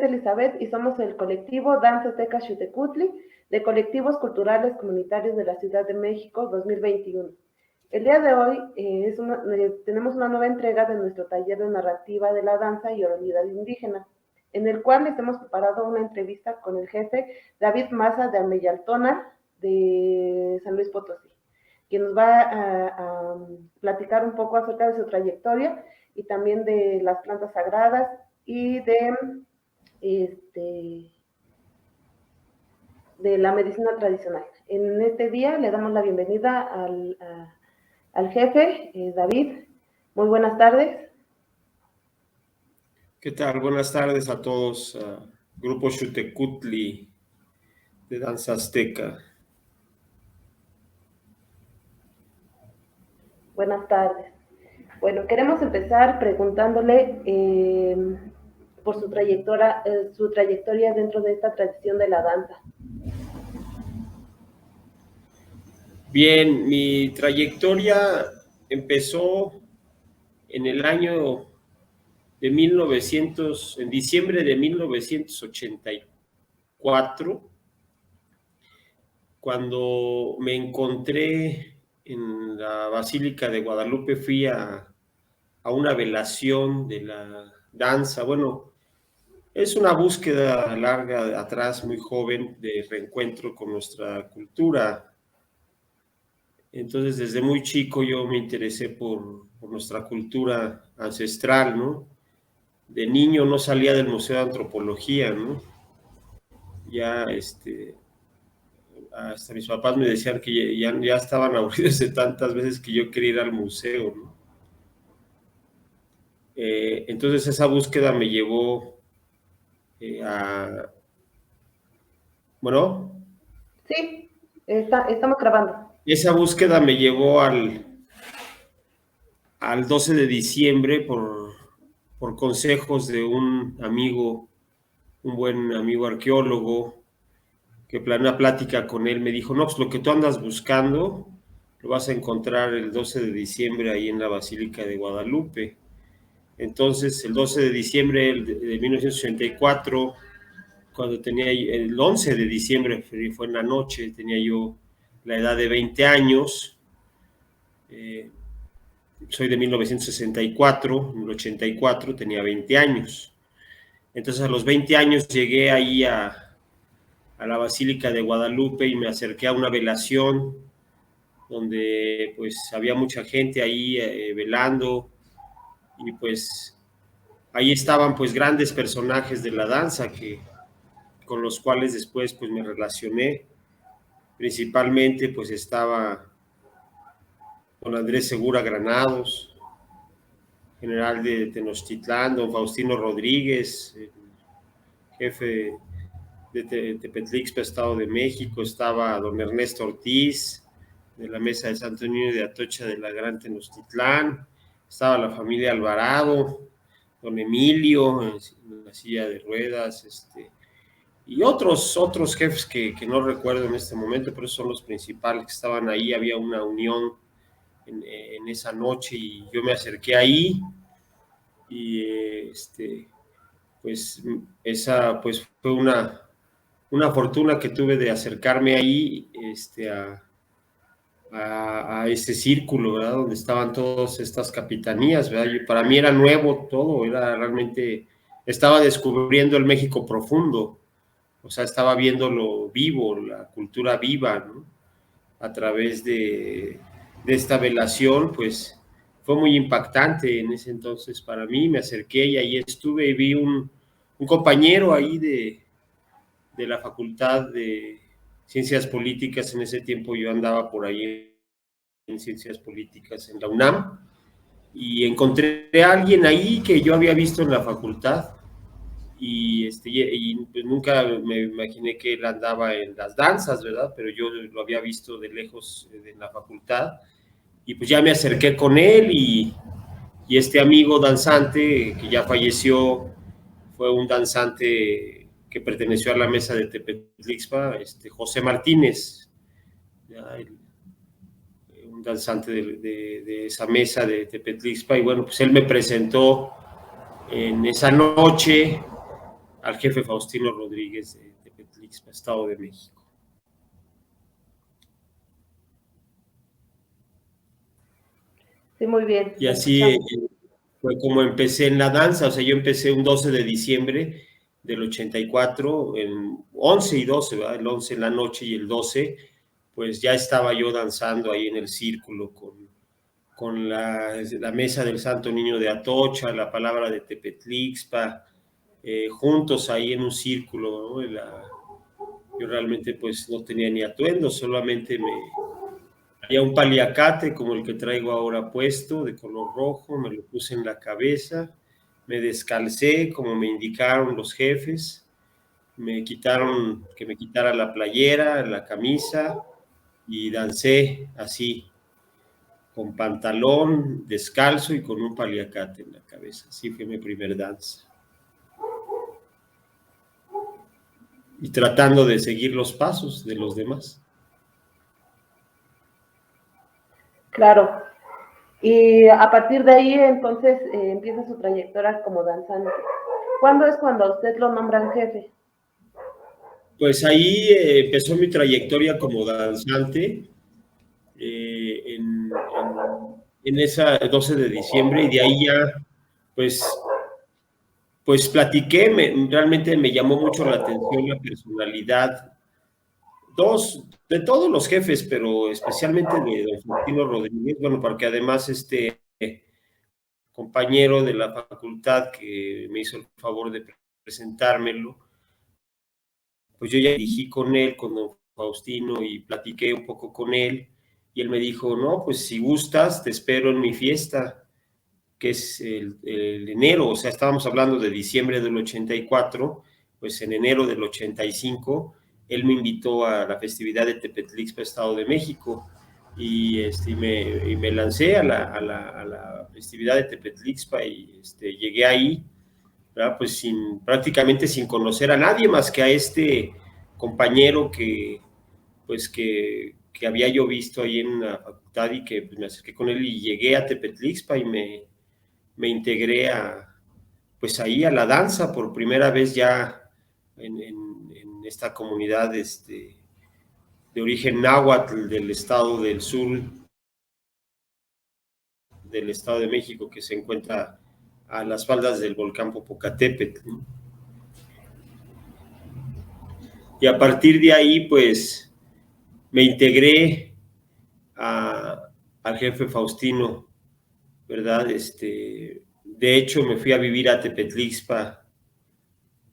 Elizabeth y somos el colectivo Danza Azteca Xutecutli de Colectivos Culturales Comunitarios de la Ciudad de México 2021. El día de hoy tenemos una nueva entrega de nuestro taller de narrativa de la danza y oralidad indígena, en el cual les hemos preparado una entrevista con el jefe David Maza de Ameyaltona de San Luis Potosí, quien nos va a platicar un poco acerca de su trayectoria y también de las plantas sagradas y de la medicina tradicional. En este día le damos la bienvenida al jefe, David. Muy buenas tardes. ¿Qué tal? Buenas tardes a todos. Grupo Xutecutli de Danza Azteca. Buenas tardes. Bueno, queremos empezar preguntándole por su trayectoria dentro de esta tradición de la danza. Bien, mi trayectoria empezó en el año de en diciembre de 1984, cuando me encontré en la Basílica de Guadalupe. Fui a una velación de la danza. Bueno, es una búsqueda larga atrás, muy joven, de reencuentro con nuestra cultura. Entonces, desde muy chico yo me interesé por nuestra cultura ancestral, ¿no? De niño no salía del Museo de Antropología, ¿no? Ya, hasta mis papás me decían que ya estaban aburridos de tantas veces que yo quería ir al museo, ¿no? Entonces esa búsqueda me llevó a... ¿Bueno? Sí, estamos grabando. Esa búsqueda me llevó al 12 de diciembre por consejos de un amigo, un buen amigo arqueólogo, que planeó una plática con él. Me dijo, no, pues lo que tú andas buscando lo vas a encontrar el 12 de diciembre ahí en la Basílica de Guadalupe. Entonces, el 12 de diciembre de 1984, cuando tenía, el 11 de diciembre, fue en la noche, tenía yo la edad de 20 años. Soy de 1964, en el 84 tenía 20 años. Entonces, a los 20 años llegué ahí a la Basílica de Guadalupe y me acerqué a una velación donde pues había mucha gente ahí velando, y pues ahí estaban pues grandes personajes de la danza con los cuales después pues me relacioné. Principalmente pues estaba don Andrés Segura Granados, general de Tenochtitlán, don Faustino Rodríguez, jefe de Tepetlixpa, Estado de México. Estaba don Ernesto Ortiz, de la Mesa de Santo Niño de Atocha de la Gran Tenochtitlán. Estaba la familia Alvarado, don Emilio en la silla de ruedas, y otros jefes que no recuerdo en este momento, pero son los principales que estaban ahí. Había una unión en esa noche y yo me acerqué ahí, y pues esa pues fue una fortuna que tuve de acercarme ahí a ese círculo, ¿verdad? Donde estaban todas estas capitanías, ¿verdad? Para mí era nuevo todo, era realmente, estaba descubriendo el México profundo, o sea, estaba viéndolo vivo, la cultura viva, ¿no? A través de esta velación, pues fue muy impactante en ese entonces para mí. Me acerqué y ahí estuve y vi un compañero ahí de la Facultad de Ciencias Políticas. En ese tiempo yo andaba por ahí en Ciencias Políticas en la UNAM, y encontré a alguien ahí que yo había visto en la facultad, y pues nunca me imaginé que él andaba en las danzas, ¿verdad? Pero yo lo había visto de lejos en la facultad, y pues ya me acerqué con él, y este amigo danzante que ya falleció fue un danzante que perteneció a la Mesa de Tepetlixpa, José Martínez, un danzante de esa Mesa de Tepetlixpa. Y bueno, pues él me presentó en esa noche al jefe Faustino Rodríguez de Tepetlixpa, Estado de México. Sí, muy bien. Y así fue como empecé en la danza. O sea, yo empecé un 12 de diciembre del 84, en 11 y 12, ¿verdad? El 11 en la noche y el 12, pues ya estaba yo danzando ahí en el círculo con la mesa del Santo Niño de Atocha, la palabra de Tepetlixpa, juntos ahí en un círculo, ¿no? Yo realmente pues no tenía ni atuendo, solamente había un paliacate como el que traigo ahora puesto, de color rojo, me lo puse en la cabeza, me descalcé como me indicaron los jefes, que me quitara la playera, la camisa, y dancé así, con pantalón, descalzo y con un paliacate en la cabeza. Así fue mi primer danza. Y tratando de seguir los pasos de los demás. Claro. Y a partir de ahí, entonces, empieza su trayectoria como danzante. ¿Cuándo es cuando a usted lo nombran jefe? Pues ahí empezó mi trayectoria como danzante en esa 12 de diciembre, y de ahí ya, pues platiqué, realmente me llamó mucho la atención la personalidad, de todos los jefes, pero especialmente de don Faustino Rodríguez, bueno, porque además compañero de la facultad que me hizo el favor de presentármelo, pues yo ya dirigí con él, con don Faustino, y platiqué un poco con él, y él me dijo, no, pues si gustas, te espero en mi fiesta, que es el enero, o sea, estábamos hablando de diciembre del 84, pues en enero del 85, él me invitó a la festividad de Tepetlixpa, Estado de México, y me lancé a la festividad de Tepetlixpa, y llegué ahí, ¿verdad? Pues prácticamente sin conocer a nadie más que a este compañero pues que había yo visto ahí en la facultad, y que pues, me acerqué con él y llegué a Tepetlixpa y me integré pues ahí a la danza por primera vez ya en esta comunidad de origen náhuatl del estado del sur del Estado de México, que se encuentra a las faldas del volcán Popocatépetl, ¿no? Y a partir de ahí, pues, me integré al jefe Faustino, ¿verdad? De hecho, me fui a vivir a Tepetlixpa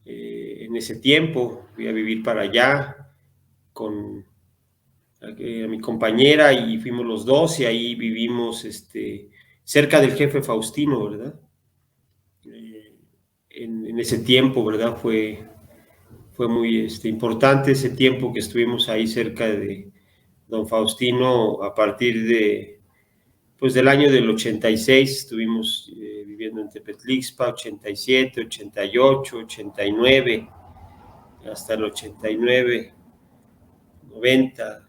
en ese tiempo, fui a vivir para allá con a mi compañera, y fuimos los dos, y ahí vivimos cerca del jefe Faustino, ¿verdad? En ese tiempo, ¿verdad? Fue muy importante ese tiempo que estuvimos ahí cerca de don Faustino. A partir pues del año del 86 estuvimos viviendo en Tepetlixpa, 87, 88, 89, hasta el 89, 90.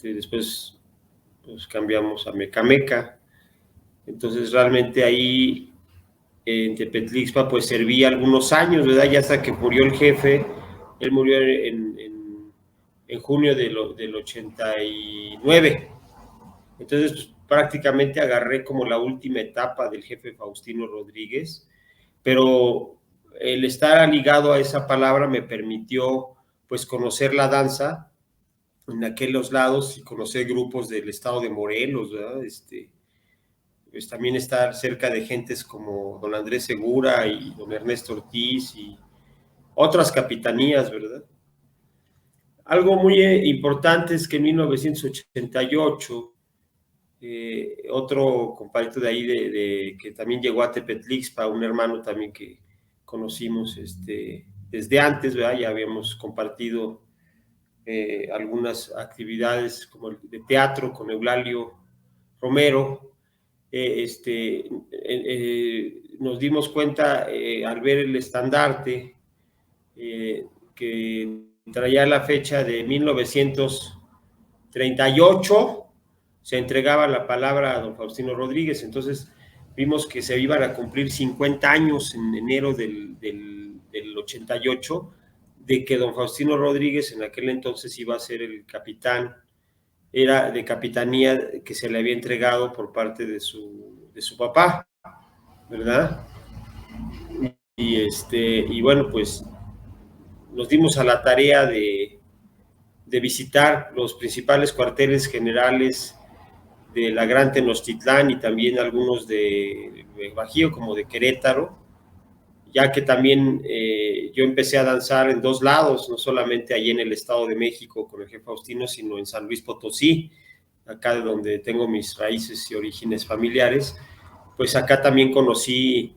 Después pues cambiamos a Mecameca. Entonces realmente ahí en Tepetlixpa pues serví algunos años, ¿verdad? Ya hasta que murió el jefe. Él murió en junio del 89. Entonces pues, prácticamente agarré como la última etapa del jefe Faustino Rodríguez, pero el estar ligado a esa palabra me permitió pues conocer la danza en aquellos lados y conocer grupos del estado de Morelos, ¿verdad? Pues también estar cerca de gentes como don Andrés Segura y don Ernesto Ortiz y otras capitanías, ¿verdad? Algo muy importante es que en 1988, otro compañero de ahí que también llegó a Tepetlixpa, un hermano también que conocimos desde antes, ¿verdad? Ya habíamos compartido algunas actividades como el de teatro con Eulalio Romero. Nos dimos cuenta al ver el estandarte que traía la fecha de 1938, se entregaba la palabra a don Faustino Rodríguez. Entonces vimos que se iban a cumplir 50 años en enero del 88, de que don Faustino Rodríguez en aquel entonces iba a ser el capitán, era de capitanía que se le había entregado por parte de su papá, ¿verdad? Y bueno, pues nos dimos a la tarea de visitar los principales cuarteles generales de la Gran Tenochtitlán y también algunos de Bajío, como de Querétaro, ya que también yo empecé a danzar en dos lados, no solamente allí en el Estado de México con el jefe Faustino, sino en San Luis Potosí, acá de donde tengo mis raíces y orígenes familiares. Pues acá también conocí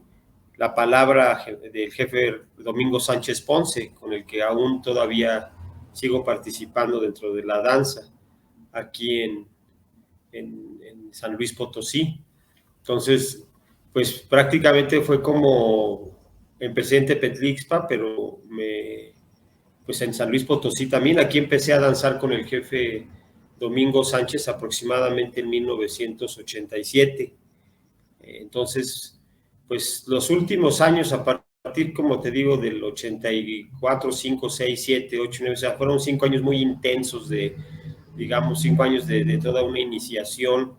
la palabra del jefe Domingo Sánchez Ponce, con el que aún todavía sigo participando dentro de la danza, aquí en San Luis Potosí. Entonces, pues prácticamente fue como empecé en Tepetlixpa, pero pues en San Luis Potosí también. Aquí empecé a danzar con el jefe Domingo Sánchez aproximadamente en 1987. Entonces, pues los últimos años, a partir, como te digo, del 84, 5, 6, 7, 8, 9, o sea, fueron 5 años muy intensos digamos, 5 años de toda una iniciación,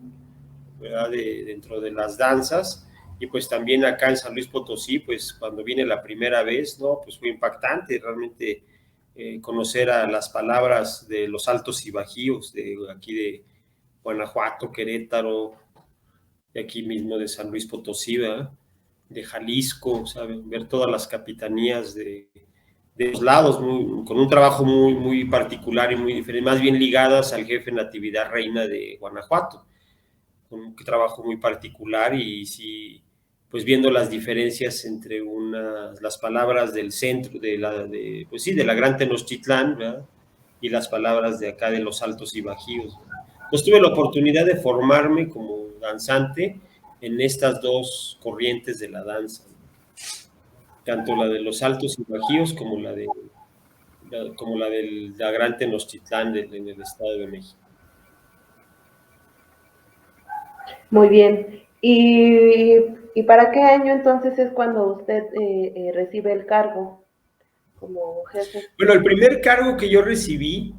¿verdad? Dentro de las danzas. Y pues también acá en San Luis Potosí, pues cuando vine la primera vez, ¿no? Pues fue impactante realmente conocer a las palabras de los altos y bajíos de aquí de Guanajuato, Querétaro, de aquí mismo de San Luis Potosí, ¿verdad? De Jalisco, ¿saben? Ver todas las capitanías de los lados, con un trabajo muy particular y muy diferente, más bien ligadas al jefe Natividad Reina de Guanajuato, con un trabajo muy particular y sí, pues viendo las diferencias entre las palabras del centro, pues sí, de la Gran Tenochtitlán, ¿verdad? Y las palabras de acá de los Altos y Bajíos. Pues tuve la oportunidad de formarme como danzante en estas dos corrientes de la danza, tanto la de los Altos y Bajíos como la de la Gran Tenochtitlán en el Estado de México. Muy bien. ¿Y para qué año entonces es cuando usted recibe el cargo como jefe? Bueno, el primer cargo que yo recibí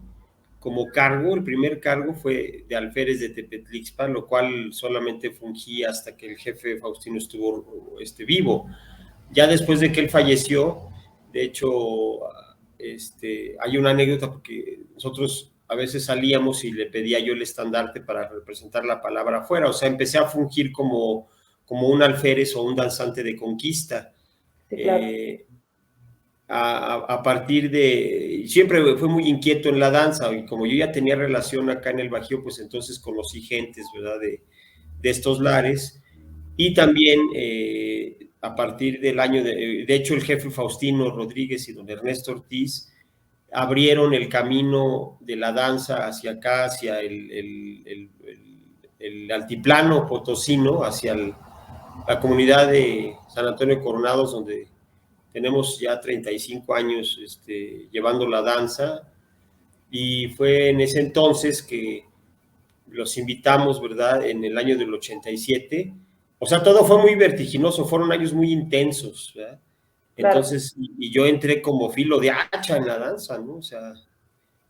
el primer cargo fue de alférez de Tepetlixpa, lo cual solamente fungí hasta que el jefe Faustino estuvo vivo. Ya después de que él falleció, de hecho, hay una anécdota porque nosotros a veces salíamos y le pedía yo el estandarte para representar la palabra afuera, o sea, empecé a fungir como un alférez o un danzante de conquista. Sí, claro. A partir siempre fue muy inquieto en la danza y como yo ya tenía relación acá en el Bajío, pues entonces conocí gentes, ¿verdad? De estos lares y también a partir del año, de hecho el jefe Faustino Rodríguez y don Ernesto Ortiz abrieron el camino de la danza hacia acá, hacia el altiplano potosino, hacia la comunidad de San Antonio Coronados, donde tenemos ya 35 años llevando la danza y fue en ese entonces que los invitamos, ¿verdad? En el año del 87. O sea, todo fue muy vertiginoso, fueron años muy intensos, ¿verdad? Claro. Entonces, y yo entré como filo de hacha en la danza, ¿no? O sea,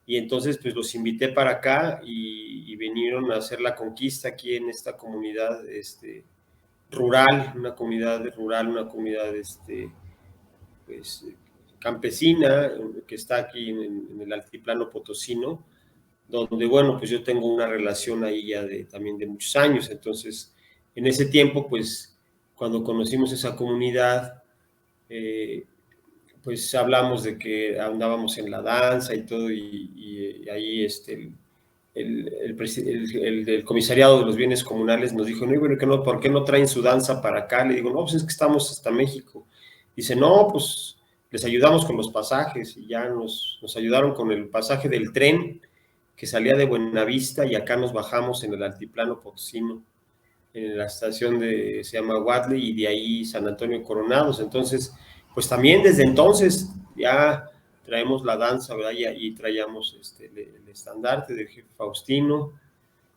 y entonces pues los invité para acá y vinieron a hacer la conquista aquí en esta comunidad rural, una comunidad pues, campesina que está aquí en el altiplano potosino, donde, bueno, pues yo tengo una relación ahí ya también de muchos años. Entonces, en ese tiempo, pues, cuando conocimos esa comunidad, pues hablamos de que andábamos en la danza y todo, y ahí el del comisariado de los bienes comunales nos dijo, no, bueno, ¿por qué no traen su danza para acá? Le digo, no, pues es que estamos hasta México. Dice, no, pues les ayudamos con los pasajes y ya nos ayudaron con el pasaje del tren que salía de Buenavista y acá nos bajamos en el altiplano potosino, en la estación se llama Huatle y de ahí San Antonio Coronados. Entonces, pues también desde entonces ya traemos la danza, ¿verdad? Y traíamos el estandarte del jefe Faustino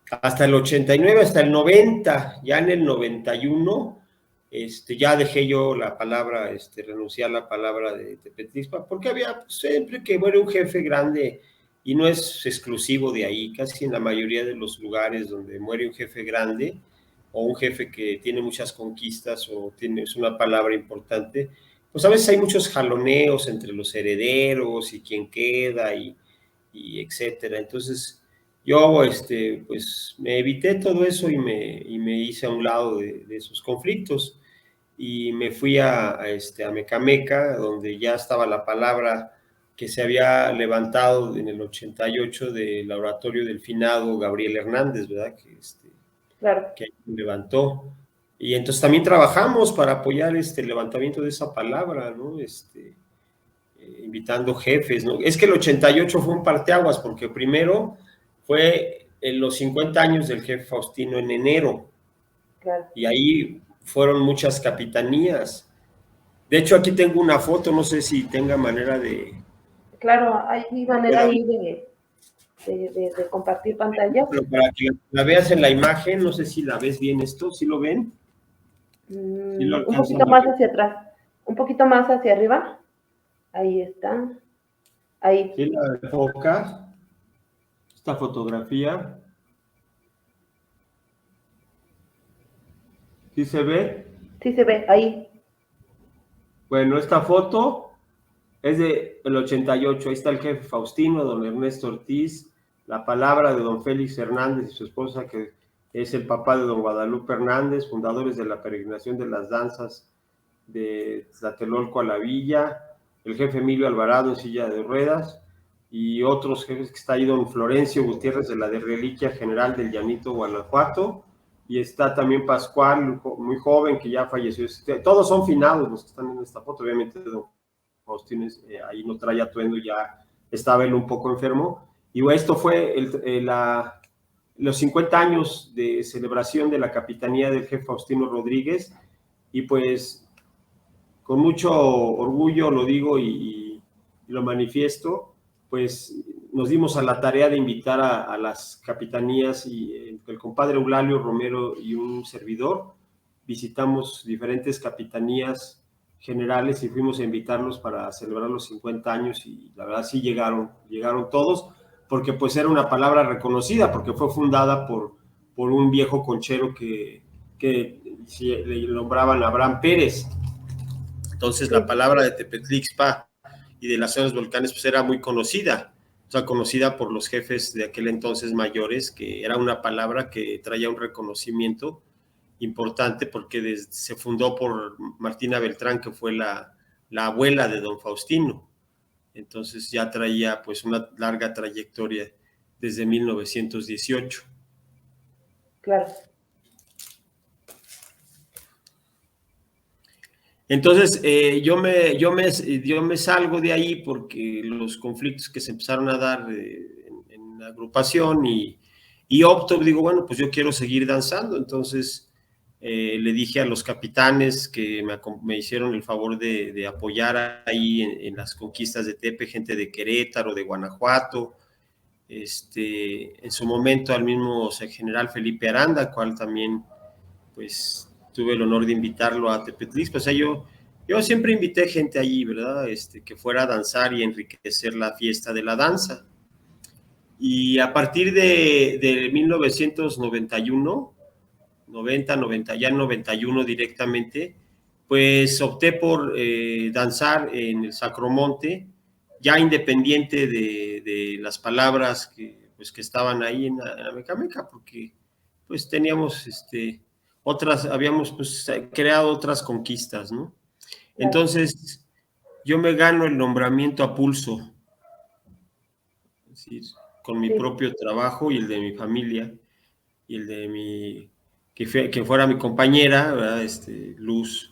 hasta el 89, hasta el 90, ya en el 91 Ya dejé yo la palabra, renunciar a la palabra de Tepetlixpa, porque había pues, siempre que muere un jefe grande, y no es exclusivo de ahí, casi en la mayoría de los lugares donde muere un jefe grande, o un jefe que tiene muchas conquistas, o es una palabra importante, pues a veces hay muchos jaloneos entre los herederos, y quién queda, y etcétera. Entonces, yo, pues me evité todo eso, y me hice a un lado de esos conflictos, y me fui a Mecameca, donde ya estaba la palabra que se había levantado en el 88 del oratorio del finado Gabriel Hernández, ¿verdad? Claro. Que levantó. Y entonces también trabajamos para apoyar el levantamiento de esa palabra, ¿no? Invitando jefes, ¿no? Es que el 88 fue un parteaguas, porque primero fue en los 50 años del jefe Faustino en enero, Claro. y ahí fueron muchas capitanías. De hecho, aquí tengo una foto, no sé si tenga manera de... Claro, hay manera ahí de compartir pantalla. Pero para que la veas en la imagen, no sé si la ves bien esto, ¿sí lo ven? ¿Sí lo Un alcanzan poquito a más ver? hacia atrás, un poquito más hacia arriba. Ahí está. Ahí. ¿Sí la enfoca? Esta fotografía, ¿sí se ve? Sí se ve, ahí. Bueno, esta foto es del 88, ahí está el jefe Faustino, don Ernesto Ortiz, la palabra de don Félix Hernández y su esposa, que es el papá de don Guadalupe Hernández, fundadores de la peregrinación de las danzas de Tlatelolco a la Villa, el jefe Emilio Alvarado en silla de ruedas, y otros jefes, que está ahí don Florencio Gutiérrez de la de Reliquia General del Llanito, Guanajuato, y está también Pascual, muy joven, que ya falleció. Todos son finados los que están en esta foto, obviamente don Faustino ahí no trae atuendo, ya estaba él un poco enfermo, y esto fue los 50 años de celebración de la capitanía del jefe Faustino Rodríguez, y pues con mucho orgullo lo digo y lo manifiesto, pues nos dimos a la tarea de invitar a las capitanías, y el compadre Eulalio Romero y un servidor visitamos diferentes capitanías generales y fuimos a invitarlos para celebrar los 50 años, y la verdad sí llegaron todos, porque pues era una palabra reconocida, porque fue fundada por un viejo conchero que le nombraban Abraham Pérez. Entonces la palabra de Tepetlixpa y de las zonas volcanes pues era muy conocida, o sea, conocida por los jefes de aquel entonces mayores, que era una palabra que traía un reconocimiento importante, porque se fundó por Martina Beltrán, que fue la abuela de don Faustino. Entonces ya traía pues una larga trayectoria desde 1918. Claro. Entonces, yo me salgo de ahí porque los conflictos que se empezaron a dar en la agrupación, y opto, digo, bueno, pues yo quiero seguir danzando. Entonces, le dije a los capitanes que me hicieron el favor de apoyar ahí en las conquistas de Tepe, gente de Querétaro, de Guanajuato, en su momento al mismo general Felipe Aranda, cual también pues tuve el honor de invitarlo a Tepetlixpa. O sea, yo siempre invité gente allí, ¿verdad? Que fuera a danzar y enriquecer la fiesta de la danza. Y a partir de 1991, 90, ya en 91 directamente, pues opté por danzar en el Sacromonte, ya independiente de las palabras que estaban ahí en la Mecameca, porque pues teníamos habíamos pues creado otras conquistas, ¿no? Entonces, yo me gano el nombramiento a pulso, es decir, con mi propio trabajo y el de mi familia, y el de que fuera mi compañera, ¿verdad? Luz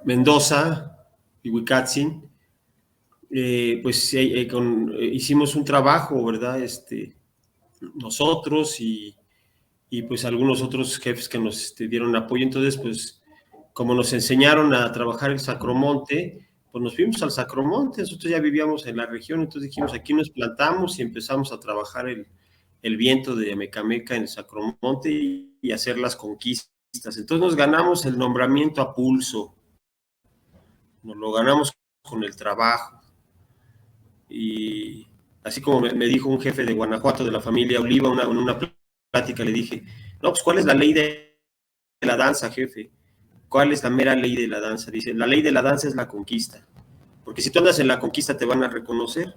Mendoza y Huicatzin, pues hicimos un trabajo, ¿verdad? Nosotros y pues algunos otros jefes que nos dieron apoyo. Entonces, pues como nos enseñaron a trabajar el Sacromonte, pues nos fuimos al Sacromonte. Nosotros ya vivíamos en la región, entonces dijimos, aquí nos plantamos y empezamos a trabajar el viento de Mecameca en el Sacromonte, y hacer las conquistas Entonces nos ganamos el nombramiento a pulso, nos lo ganamos con el trabajo. Y así como me dijo un jefe de Guanajuato, de la familia Oliva, en una plática le dije, no, pues ¿cuál es la ley de la danza, jefe? ¿Cuál es la mera ley de la danza? Dice, la ley de la danza es la conquista. Porque si tú andas en la conquista te van a reconocer.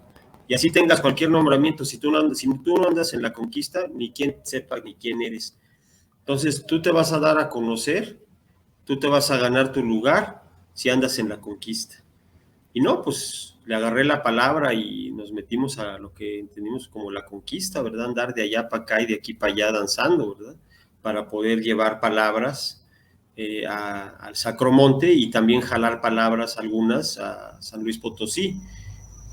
Y así tengas cualquier nombramiento, si tú no andas en la conquista, ni quien sepa ni quién eres. Entonces tú te vas a dar a conocer, tú te vas a ganar tu lugar si andas en la conquista. Y no, pues le agarré la palabra y nos metimos a lo que entendimos como la conquista, ¿verdad? Andar de allá para acá y de aquí para allá danzando, ¿verdad? Para poder llevar palabras al Sacromonte y también jalar palabras algunas a San Luis Potosí.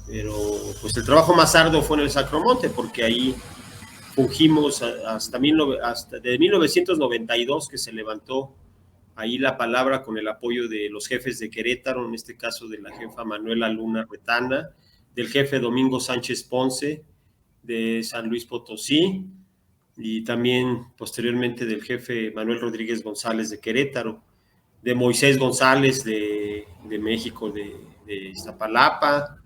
Pero pues el trabajo más arduo fue en el Sacromonte, porque ahí fungimos hasta de 1992 que se levantó ahí la palabra con el apoyo de los jefes de Querétaro, en este caso de la jefa Manuela Luna Retana, del jefe Domingo Sánchez Ponce, de San Luis Potosí, y también posteriormente del jefe Manuel Rodríguez González de Querétaro, de Moisés González de México, de Iztapalapa,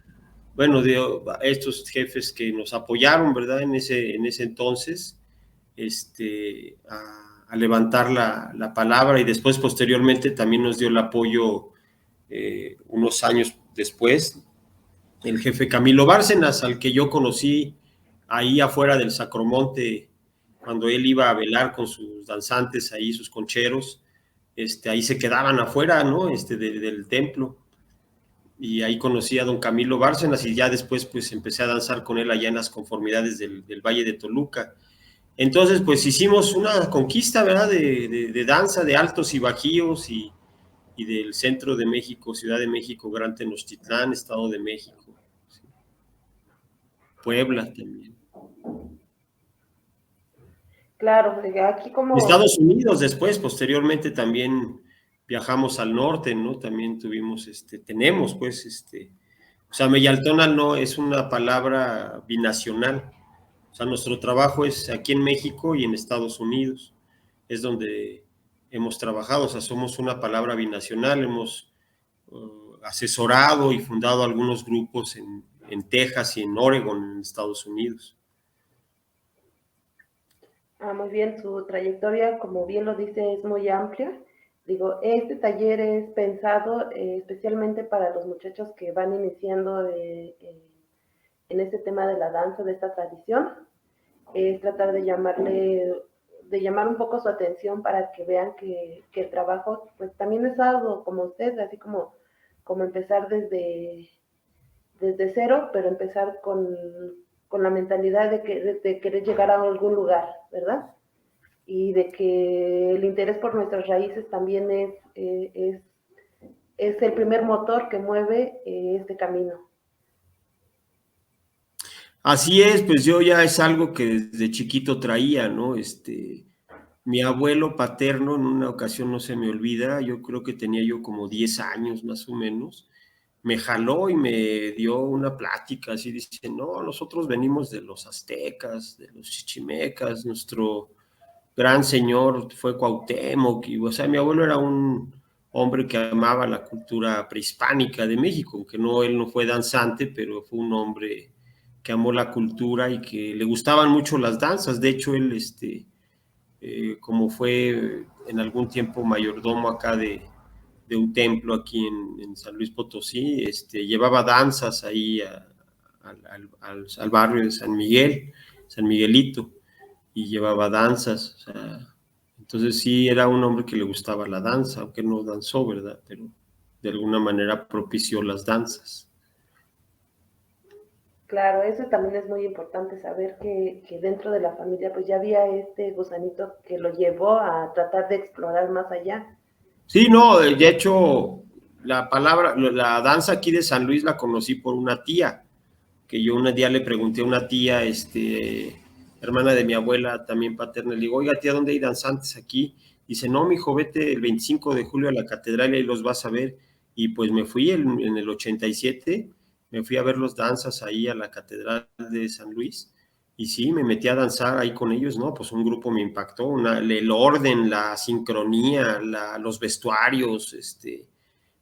bueno, de estos jefes que nos apoyaron, ¿verdad? En ese entonces, a levantar la palabra, y después posteriormente también nos dio el apoyo unos años después el jefe Camilo Bárcenas, al que yo conocí ahí afuera del Sacromonte cuando él iba a velar con sus danzantes ahí, sus concheros, ahí se quedaban afuera, ¿no? Del templo. Y ahí conocí a don Camilo Bárcenas y ya después pues empecé a danzar con él allá en las conformidades del Valle de Toluca. Entonces, pues hicimos una conquista, ¿verdad? De danza, de altos y bajíos y del centro de México, Ciudad de México, Gran Tenochtitlán, Estado de México, ¿sí? Puebla también. Claro, aquí como... Estados Unidos después, posteriormente también viajamos al norte, ¿no? También tuvimos, tenemos pues, o sea, Meyaltona no es una palabra binacional. O sea, nuestro trabajo es aquí en México y en Estados Unidos. Es donde hemos trabajado, o sea, somos una palabra binacional, hemos asesorado y fundado algunos grupos en Texas y en Oregon, en Estados Unidos. Muy bien, su trayectoria, como bien lo dice, es muy amplia. Digo, este taller es pensado especialmente para los muchachos que van iniciando en este tema de la danza, de esta tradición. Es tratar de llamar un poco su atención para que vean que el trabajo pues también es algo como ustedes, así como empezar desde cero, pero empezar con la mentalidad de querer llegar a algún lugar, ¿verdad? Y de que el interés por nuestras raíces también es el primer motor que mueve este camino. Así es, pues yo ya es algo que desde chiquito traía, ¿no? Mi abuelo paterno en una ocasión no se me olvida, yo creo que tenía yo como 10 años más o menos, me jaló y me dio una plática, así dice, no, nosotros venimos de los aztecas, de los chichimecas, nuestro gran señor fue Cuauhtémoc, y o sea, mi abuelo era un hombre que amaba la cultura prehispánica de México, aunque no, él no fue danzante, pero fue un hombre que amó la cultura y que le gustaban mucho las danzas. De hecho, él, como fue en algún tiempo mayordomo acá de un templo aquí en San Luis Potosí, llevaba danzas ahí al barrio de San Miguel, San Miguelito, y llevaba danzas. O sea, entonces sí, era un hombre que le gustaba la danza, aunque no danzó, ¿verdad? Pero de alguna manera propició las danzas. Claro, eso también es muy importante, saber que dentro de la familia pues ya había este gusanito que lo llevó a tratar de explorar más allá. Sí, no, de hecho, la danza aquí de San Luis la conocí por una tía, que yo un día le pregunté a una tía, hermana de mi abuela, también paterna, le digo, oiga tía, ¿dónde hay danzantes aquí? Dice, no, mijo, vete el 25 de julio a la catedral y ahí los vas a ver. Y pues me fui en el 87, me fui a ver los danzas ahí a la catedral de San Luis, y sí, me metí a danzar ahí con ellos, ¿no? Pues un grupo me impactó, el orden, la sincronía, los vestuarios,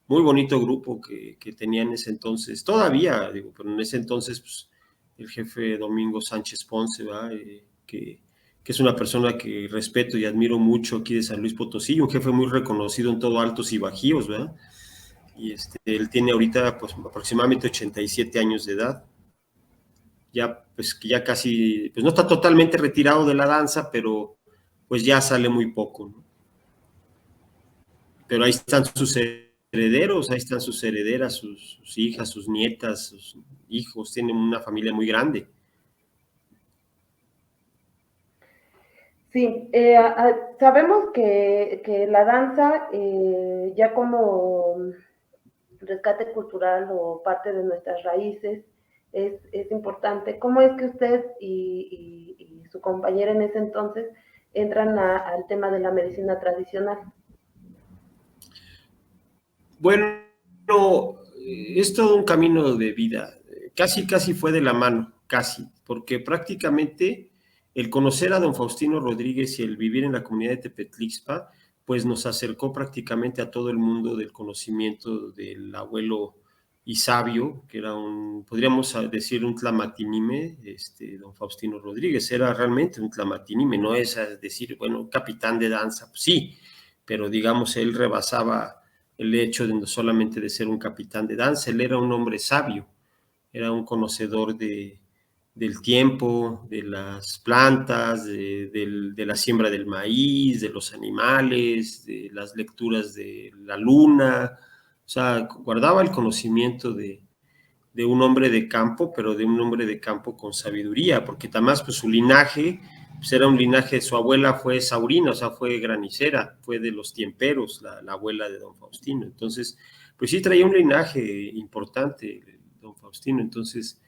muy bonito grupo que tenía en ese entonces, todavía, digo, pero en ese entonces, pues, el jefe Domingo Sánchez Ponce, ¿verdad? Que es una persona que respeto y admiro mucho aquí de San Luis Potosí, un jefe muy reconocido en todo Altos y Bajíos, ¿verdad? Y él tiene ahorita pues aproximadamente 87 años de edad, ya pues que ya casi, pues no está totalmente retirado de la danza, pero pues ya sale muy poco, ¿no? Pero ahí están sus herederos, ahí están sus herederas, sus hijas, sus nietas, sus hijos, tienen una familia muy grande. Sí, sabemos que la danza, ya como rescate cultural o parte de nuestras raíces, es importante. ¿Cómo es que usted y su compañera en ese entonces entran al tema de la medicina tradicional? Bueno, es todo un camino de vida. Casi fue de la mano, casi, porque prácticamente el conocer a don Faustino Rodríguez y el vivir en la comunidad de Tepetlixpa, pues nos acercó prácticamente a todo el mundo del conocimiento del abuelo y sabio, que era podríamos decir, un tlamatinime, don Faustino Rodríguez, era realmente un tlamatinime, no es decir, bueno, capitán de danza, pues sí, pero digamos, él rebasaba el hecho de no solamente de ser un capitán de danza, él era un hombre sabio, era un conocedor del tiempo, de las plantas, de la siembra del maíz, de los animales, de las lecturas de la luna, o sea, guardaba el conocimiento de un hombre de campo, pero de un hombre de campo con sabiduría, porque además pues su linaje pues era un linaje, su abuela fue saurina, o sea, fue granicera, fue de los tiemperos, la abuela de don Faustino. Entonces, pues sí traía un linaje importante, don Faustino. Entonces,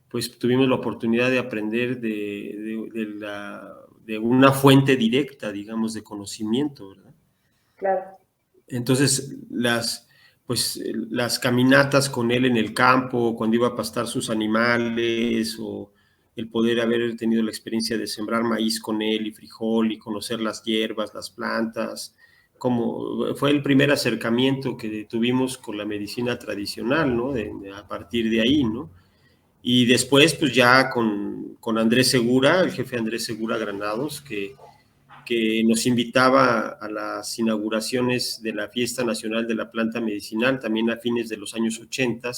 pues tuvimos la oportunidad de aprender de una fuente directa, digamos, de conocimiento, ¿verdad? Claro. Entonces, pues, las caminatas con él en el campo, cuando iba a pastar sus animales, o el poder haber tenido la experiencia de sembrar maíz con él y frijol y conocer las hierbas, las plantas, como fue el primer acercamiento que tuvimos con la medicina tradicional, ¿no? A partir de ahí, ¿no? Y después, pues ya con Andrés Segura, el jefe Andrés Segura Granados, que nos invitaba a las inauguraciones de la Fiesta Nacional de la Planta Medicinal, también a fines de los años 80.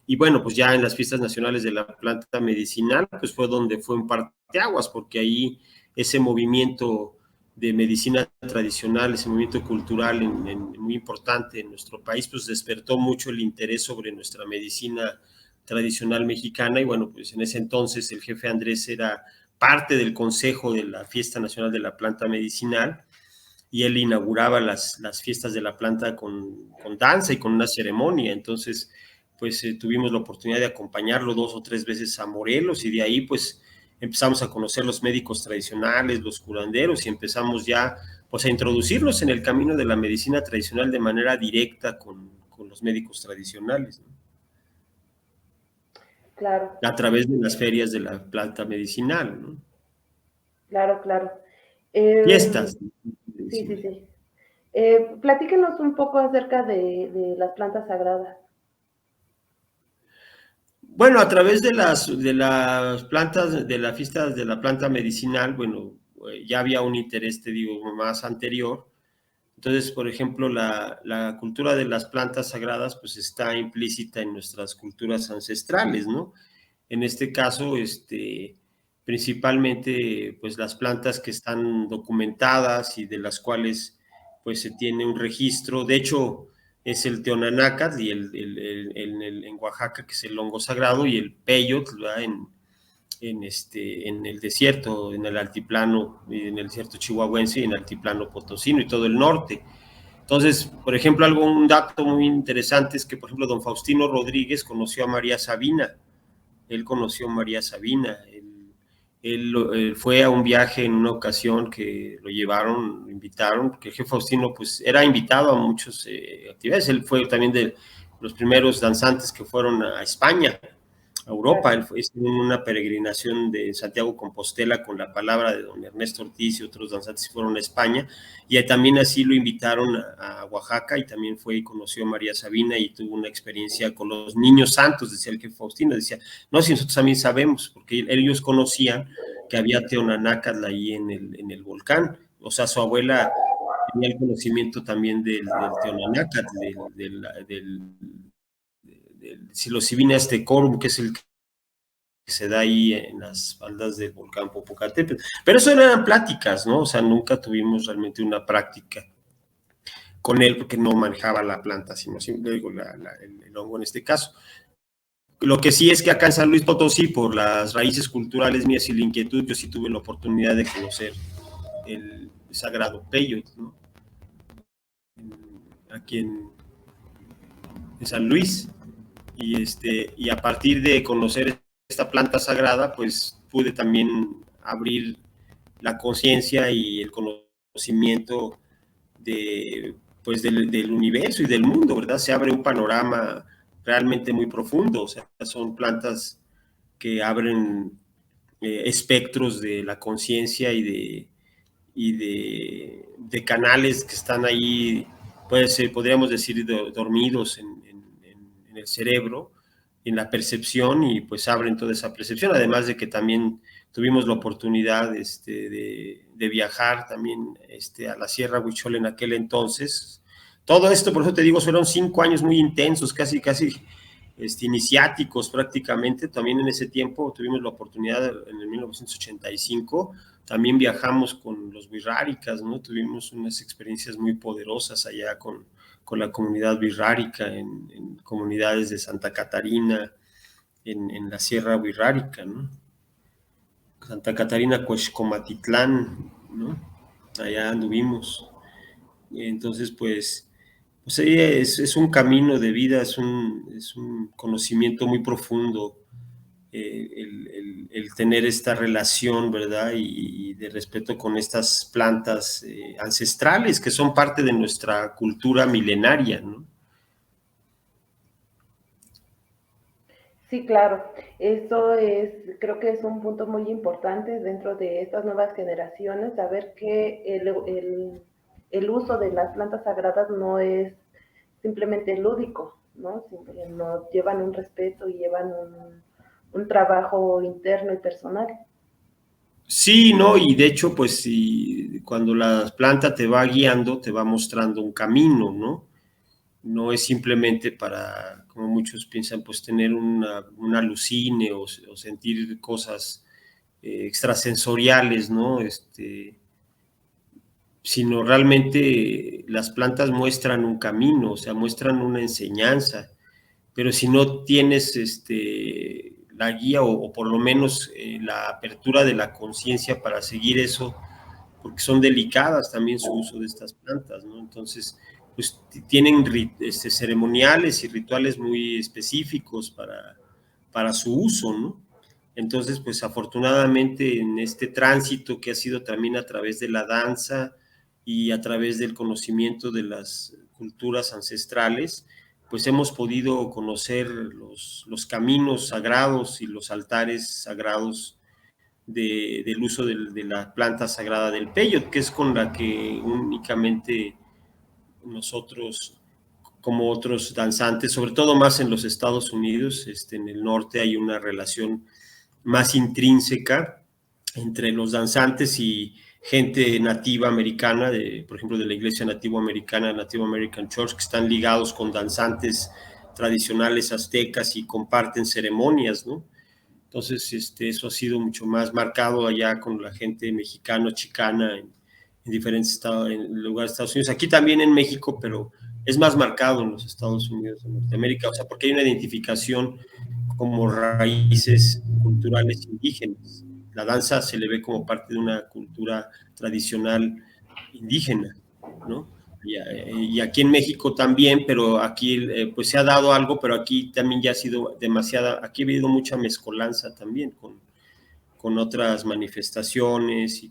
Y bueno, pues ya en las Fiestas Nacionales de la Planta Medicinal, pues fue donde fue un parteaguas, porque ahí ese movimiento de medicina tradicional, ese movimiento cultural muy importante en nuestro país, pues despertó mucho el interés sobre nuestra medicina tradicional mexicana. Y bueno, pues en ese entonces el jefe Andrés era parte del consejo de la Fiesta Nacional de la Planta Medicinal, y él inauguraba las fiestas de la planta con danza y con una ceremonia. Entonces, pues tuvimos la oportunidad de acompañarlo 2 o 3 veces a Morelos, y de ahí pues empezamos a conocer los médicos tradicionales, los curanderos, y empezamos ya pues a introducirnos en el camino de la medicina tradicional de manera directa con los médicos tradicionales, ¿no? Claro. A través de las ferias de la planta medicinal, ¿no? Claro, claro. Fiestas. Sí, sí, sí. Platíquenos un poco acerca de las plantas sagradas. Bueno, a través de las plantas, de las fiestas de la planta medicinal, bueno, ya había un interés, te digo, más anterior. Entonces, por ejemplo, la cultura de las plantas sagradas, pues está implícita en nuestras culturas ancestrales, ¿no? En este caso, principalmente, pues las plantas que están documentadas y de las cuales, pues se tiene un registro. De hecho, es el teonanácatl y en Oaxaca, que es el hongo sagrado, y el peyotl, ¿verdad? En el desierto, en el altiplano, en el desierto chihuahuense y en el altiplano potosino y todo el norte. Entonces, por ejemplo, un dato muy interesante es que, por ejemplo, don Faustino Rodríguez conoció a María Sabina. Él conoció a María Sabina. Él fue a un viaje en una ocasión que lo llevaron, lo invitaron, porque el jefe Faustino pues era invitado a muchas actividades. Él fue también de los primeros danzantes que fueron a España Europa. Él fue en una peregrinación de Santiago Compostela con la palabra de don Ernesto Ortiz y otros danzantes fueron a España, y también así lo invitaron a Oaxaca, y también fue y conoció a María Sabina y tuvo una experiencia con los niños santos, decía el jefe Faustino, decía, no, si nosotros también sabemos, porque ellos conocían que había Teonanácatl ahí en el volcán, o sea, su abuela tenía el conocimiento también del Teonanácatl, del psilocibina quorum, que es el que se da ahí en las faldas del volcán Popocatépetl. Pero eso eran pláticas, ¿no? O sea, nunca tuvimos realmente una práctica con él porque no manejaba la planta, sino digo, el hongo en este caso. Lo que sí es que acá en San Luis Potosí, por las raíces culturales mías y la inquietud, yo sí tuve la oportunidad de conocer el sagrado Peyot, ¿no? Aquí en San Luis. Y a partir de conocer esta planta sagrada, pues pude también abrir la conciencia y el conocimiento de, pues del universo y del mundo, ¿verdad? Se abre un panorama realmente muy profundo, o sea, son plantas que abren espectros de la conciencia de canales que están ahí, podríamos decir, dormidos en el cerebro, en la percepción, y pues abren toda esa percepción, además de que también tuvimos la oportunidad de viajar también a la Sierra Huichol en aquel entonces. Todo esto, por eso te digo, fueron 5 años muy intensos, casi iniciáticos prácticamente. También en ese tiempo tuvimos la oportunidad, en el 1985, también viajamos con los Wixárikas, ¿no? Tuvimos unas experiencias muy poderosas allá con la comunidad wixárika, en comunidades de Santa Catarina, en la Sierra Wixárika, ¿no? Santa Catarina, Cuexcomatitlán, ¿no? Allá anduvimos. Entonces, pues sí, es un camino de vida, es un conocimiento muy profundo, el tener esta relación, ¿verdad? Y de respeto con estas plantas ancestrales que son parte de nuestra cultura milenaria, ¿no? Sí, claro. Eso es, creo que es un punto muy importante dentro de estas nuevas generaciones, saber que el uso de las plantas sagradas no es simplemente lúdico, ¿no? No llevan un respeto y llevan un trabajo interno y personal. Sí, ¿no? Y de hecho, pues cuando la planta te va guiando, te va mostrando un camino, ¿no? No es simplemente para, como muchos piensan, pues tener una alucine o sentir cosas extrasensoriales, ¿no? Sino realmente las plantas muestran un camino, o sea, muestran una enseñanza, pero si no tienes la guía o por lo menos la apertura de la conciencia para seguir eso, porque son delicadas también su uso de estas plantas, ¿no? Entonces, pues tienen ceremoniales y rituales muy específicos para su uso, ¿no? Entonces, pues afortunadamente en este tránsito que ha sido también a través de la danza y a través del conocimiento de las culturas ancestrales, pues hemos podido conocer los caminos sagrados y los altares sagrados del uso de la planta sagrada del Peyot, que es con la que únicamente nosotros, como otros danzantes, sobre todo más en los Estados Unidos, en el norte hay una relación más intrínseca entre los danzantes y gente nativa americana, por ejemplo, de la iglesia nativo americana, Native American Church, que están ligados con danzantes tradicionales aztecas y comparten ceremonias, ¿no? Entonces, eso ha sido mucho más marcado allá con la gente mexicano-chicana en diferentes en lugares de Estados Unidos. Aquí también en México, pero es más marcado en los Estados Unidos de Norteamérica, o sea, porque hay una identificación como raíces culturales indígenas. La danza se le ve como parte de una cultura tradicional indígena, ¿no? Y aquí en México también, pero aquí pues se ha dado algo, pero aquí también ya ha sido demasiada, aquí ha habido mucha mezcolanza también con otras manifestaciones y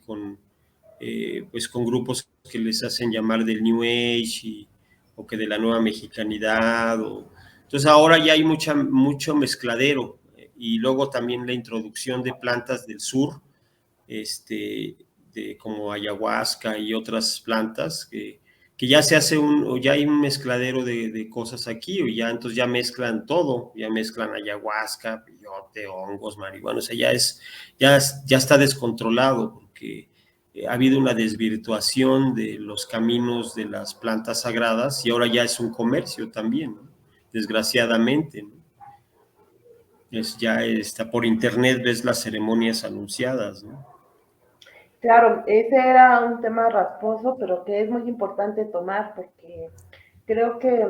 pues con grupos que les hacen llamar del New Age o que de la nueva mexicanidad. Entonces ahora ya hay mucho mezcladero y luego también la introducción de plantas del sur, como ayahuasca y otras plantas, que ya se hace o ya hay un mezcladero de cosas aquí, o ya entonces ya mezclan todo, ya mezclan ayahuasca, peyote, hongos, marihuana, o sea, ya está descontrolado, porque ha habido una desvirtuación de los caminos de las plantas sagradas y ahora ya es un comercio también, ¿no? Desgraciadamente, ¿no? Ya está por internet, ves las ceremonias anunciadas, ¿no? Claro, ese era un tema rasposo, pero que es muy importante tomar, porque creo que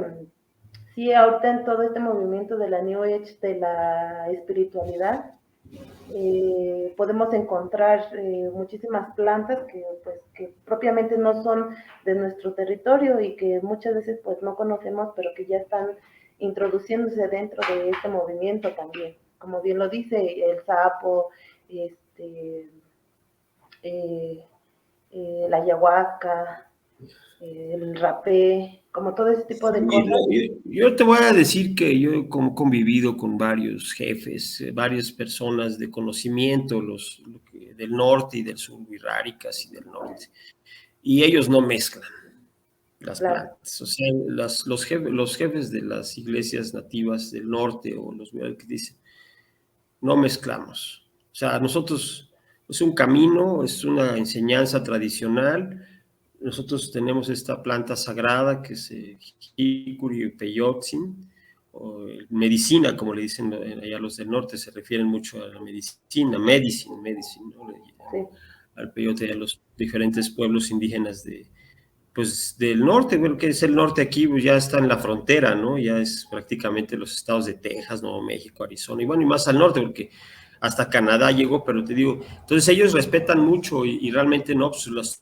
sí, ahorita en todo este movimiento de la New Age, de la espiritualidad, podemos encontrar muchísimas plantas pues, que propiamente no son de nuestro territorio y que muchas veces pues no conocemos, pero que ya están introduciéndose dentro de este movimiento también. Como bien lo dice, el sapo, eh, la ayahuasca, el rapé, como todo ese tipo de cosas. Yo te voy a decir que yo he convivido con varios jefes, varias personas de conocimiento, del norte y del sur, wixárikas y del norte, y ellos no mezclan las Claro. plantas. O sea, los jefes de las iglesias nativas del norte o los que dicen, no mezclamos. O sea, nosotros es un camino, es una enseñanza tradicional. Nosotros tenemos esta planta sagrada que es Hikuri Peyotzin, o medicina, como le dicen allá los del norte, se refieren mucho a la medicina, medicine, ¿no? Sí. Al peyote, a los diferentes pueblos indígenas pues del norte, bueno, que es el norte aquí, pues ya está en la frontera, ¿no? Ya es prácticamente los estados de Texas, Nuevo México, Arizona, y bueno, y más al norte, porque hasta Canadá llegó, pero te digo, entonces ellos respetan mucho y realmente no, pues los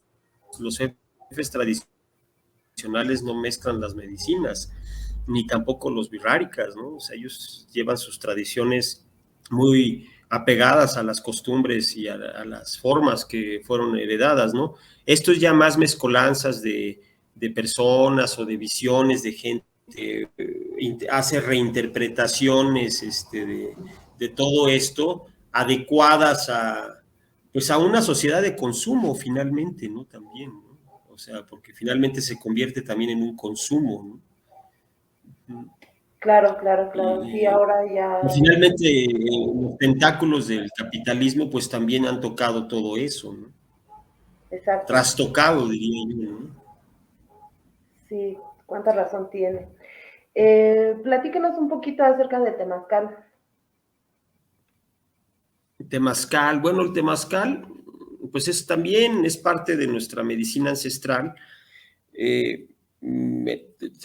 jefes tradicionales no mezclan las medicinas, ni tampoco los wixárikas, ¿no? O sea, ellos llevan sus tradiciones muy apegadas a las costumbres y a las formas que fueron heredadas, ¿no? Esto es ya más mezcolanzas de personas o de visiones de gente, hace reinterpretaciones de todo esto adecuadas pues a una sociedad de consumo finalmente, ¿no? También, ¿no? O sea, porque finalmente se convierte también en un consumo, ¿no? Claro, claro, claro. Sí, Y, ahora ya. finalmente los tentáculos del capitalismo pues también han tocado todo eso, ¿no? Exacto. Trastocado, diría yo, ¿no? Sí, cuánta razón tiene. Platícanos un poquito acerca de Temazcal. Temazcal, bueno, el temazcal, pues también es parte de nuestra medicina ancestral. Te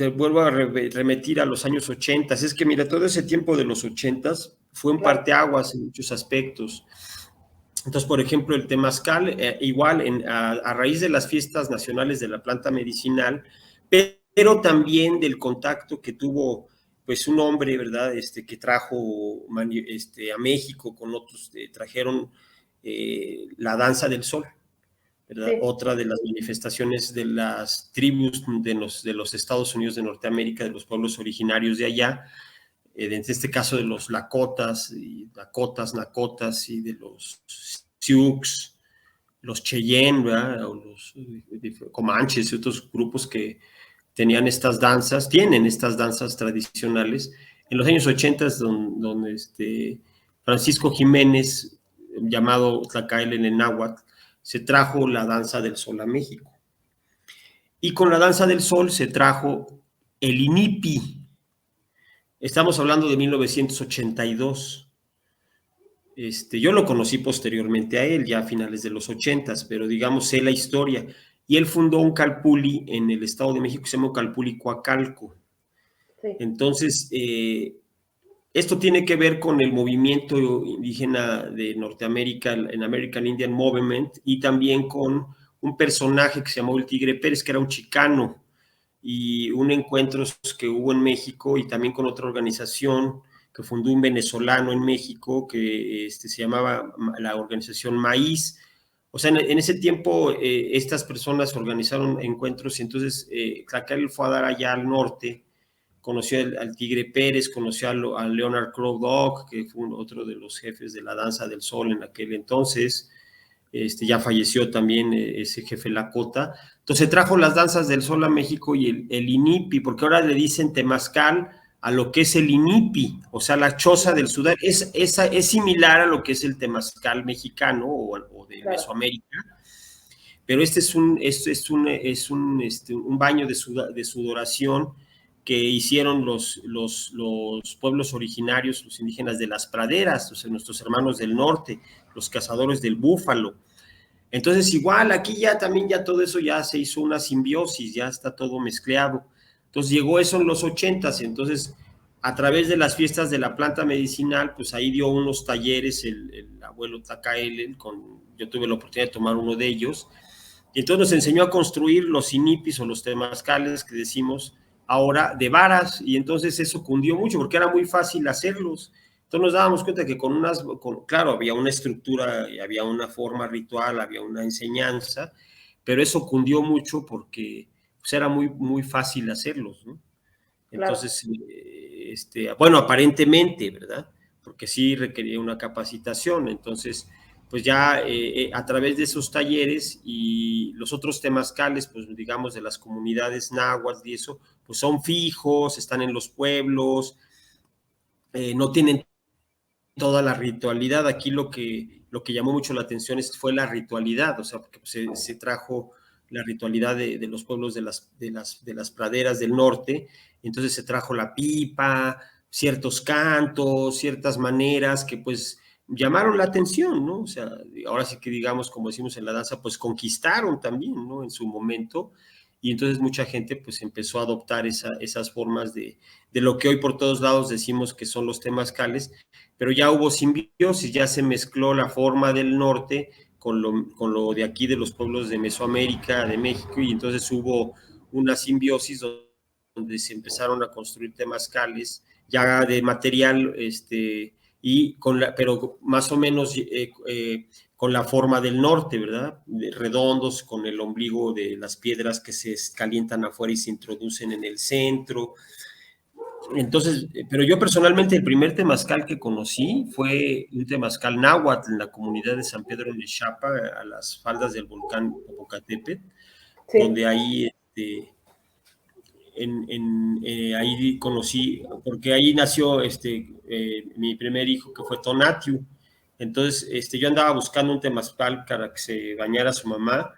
vuelvo a remitir a los años 80. Es que mira, todo ese tiempo de los 80 fue un Claro. parteaguas en muchos aspectos. Entonces, por ejemplo, el temazcal, igual a raíz de las fiestas nacionales de la planta medicinal, pero también del contacto que tuvo pues un hombre, ¿verdad? Que trajo a México con otros, trajeron la danza del sol, ¿verdad? Sí, Otra de las manifestaciones de las tribus de los Estados Unidos de Norteamérica, de los pueblos originarios de allá, en este caso de los Lakotas, Nakotas y de los Sioux, los Cheyenne, ¿verdad? O los Comanches y otros grupos que tienen estas danzas tradicionales. En los años 80, donde Francisco Jiménez, llamado Tlacaele en náhuatl, se trajo la danza del sol a México. Y con la danza del sol se trajo el inipi. Estamos hablando de 1982. Yo lo conocí posteriormente a él, ya a finales de los 80, pero digamos, sé la historia. Y él fundó un calpulli en el Estado de México que se llama Calpulli Coacalco. sí. Entonces, esto tiene que ver con el movimiento indígena de Norteamérica, en American Indian Movement, y también con un personaje que se llamó el Tigre Pérez, que era un chicano, y un encuentro que hubo en México y también con otra organización que fundó un venezolano en México que se llamaba la organización Maíz. O sea, en ese tiempo estas personas organizaron encuentros y entonces Tlacael fue a dar allá al norte conoció al Tigre Pérez, conoció a Leonard Crow Dog, que fue otro de los jefes de la Danza del Sol en aquel entonces. Ya falleció también ese jefe Lakota. Entonces trajo las danzas del sol a México y el INIPI, porque ahora le dicen temazcal a lo que es el INIPI, o sea, la choza del Sudán, es similar a lo que es el temazcal mexicano o de Claro. Mesoamérica, pero este es un baño de sudoración que hicieron los pueblos originarios, los indígenas de las praderas, o sea, nuestros hermanos del norte, los cazadores del búfalo. Entonces, igual, aquí ya también ya todo eso ya se hizo una simbiosis, ya está todo mezclado. Entonces, llegó eso en los 80s, entonces, a través de las fiestas de la planta medicinal, pues ahí dio unos talleres el abuelo Tacael, yo tuve la oportunidad de tomar uno de ellos, y entonces nos enseñó a construir los inipis o los temazcales que decimos ahora de varas, y entonces eso cundió mucho porque era muy fácil hacerlos. Entonces nos dábamos cuenta que claro, había una estructura, había una forma ritual, había una enseñanza, pero eso cundió mucho porque pues, era muy, muy fácil hacerlos, ¿no? Entonces, claro. Bueno, aparentemente, ¿verdad? Porque sí requería una capacitación. Entonces, pues ya a través de esos talleres y los otros temazcales, pues digamos de las comunidades náhuatl y eso, pues son fijos, están en los pueblos, no tienen toda la ritualidad. Aquí lo que llamó mucho la atención fue la ritualidad, o sea, porque se trajo la ritualidad de los pueblos de las praderas del norte, entonces se trajo la pipa, ciertos cantos, ciertas maneras que pues llamaron la atención, ¿no? O sea, ahora sí que digamos, como decimos en la danza, pues conquistaron también, ¿no? En su momento, y entonces mucha gente pues empezó a adoptar esas formas de lo que hoy por todos lados decimos que son los temazcales, pero ya hubo simbiosis, ya se mezcló la forma del norte con lo de aquí de los pueblos de Mesoamérica, de México, y entonces hubo una simbiosis donde se empezaron a construir temazcales ya de material, pero más o menos con la forma del norte, ¿verdad? Redondos, con el ombligo de las piedras que se calientan afuera y se introducen en el centro. Entonces, pero yo personalmente el primer temazcal que conocí fue un temazcal náhuatl en la comunidad de San Pedro Nechapa, a las faldas del volcán Popocatépetl, sí. donde ahí, ahí conocí, porque ahí nació mi primer hijo, que fue Tonatiuh. Entonces, yo andaba buscando un temazcal para que se bañara su mamá,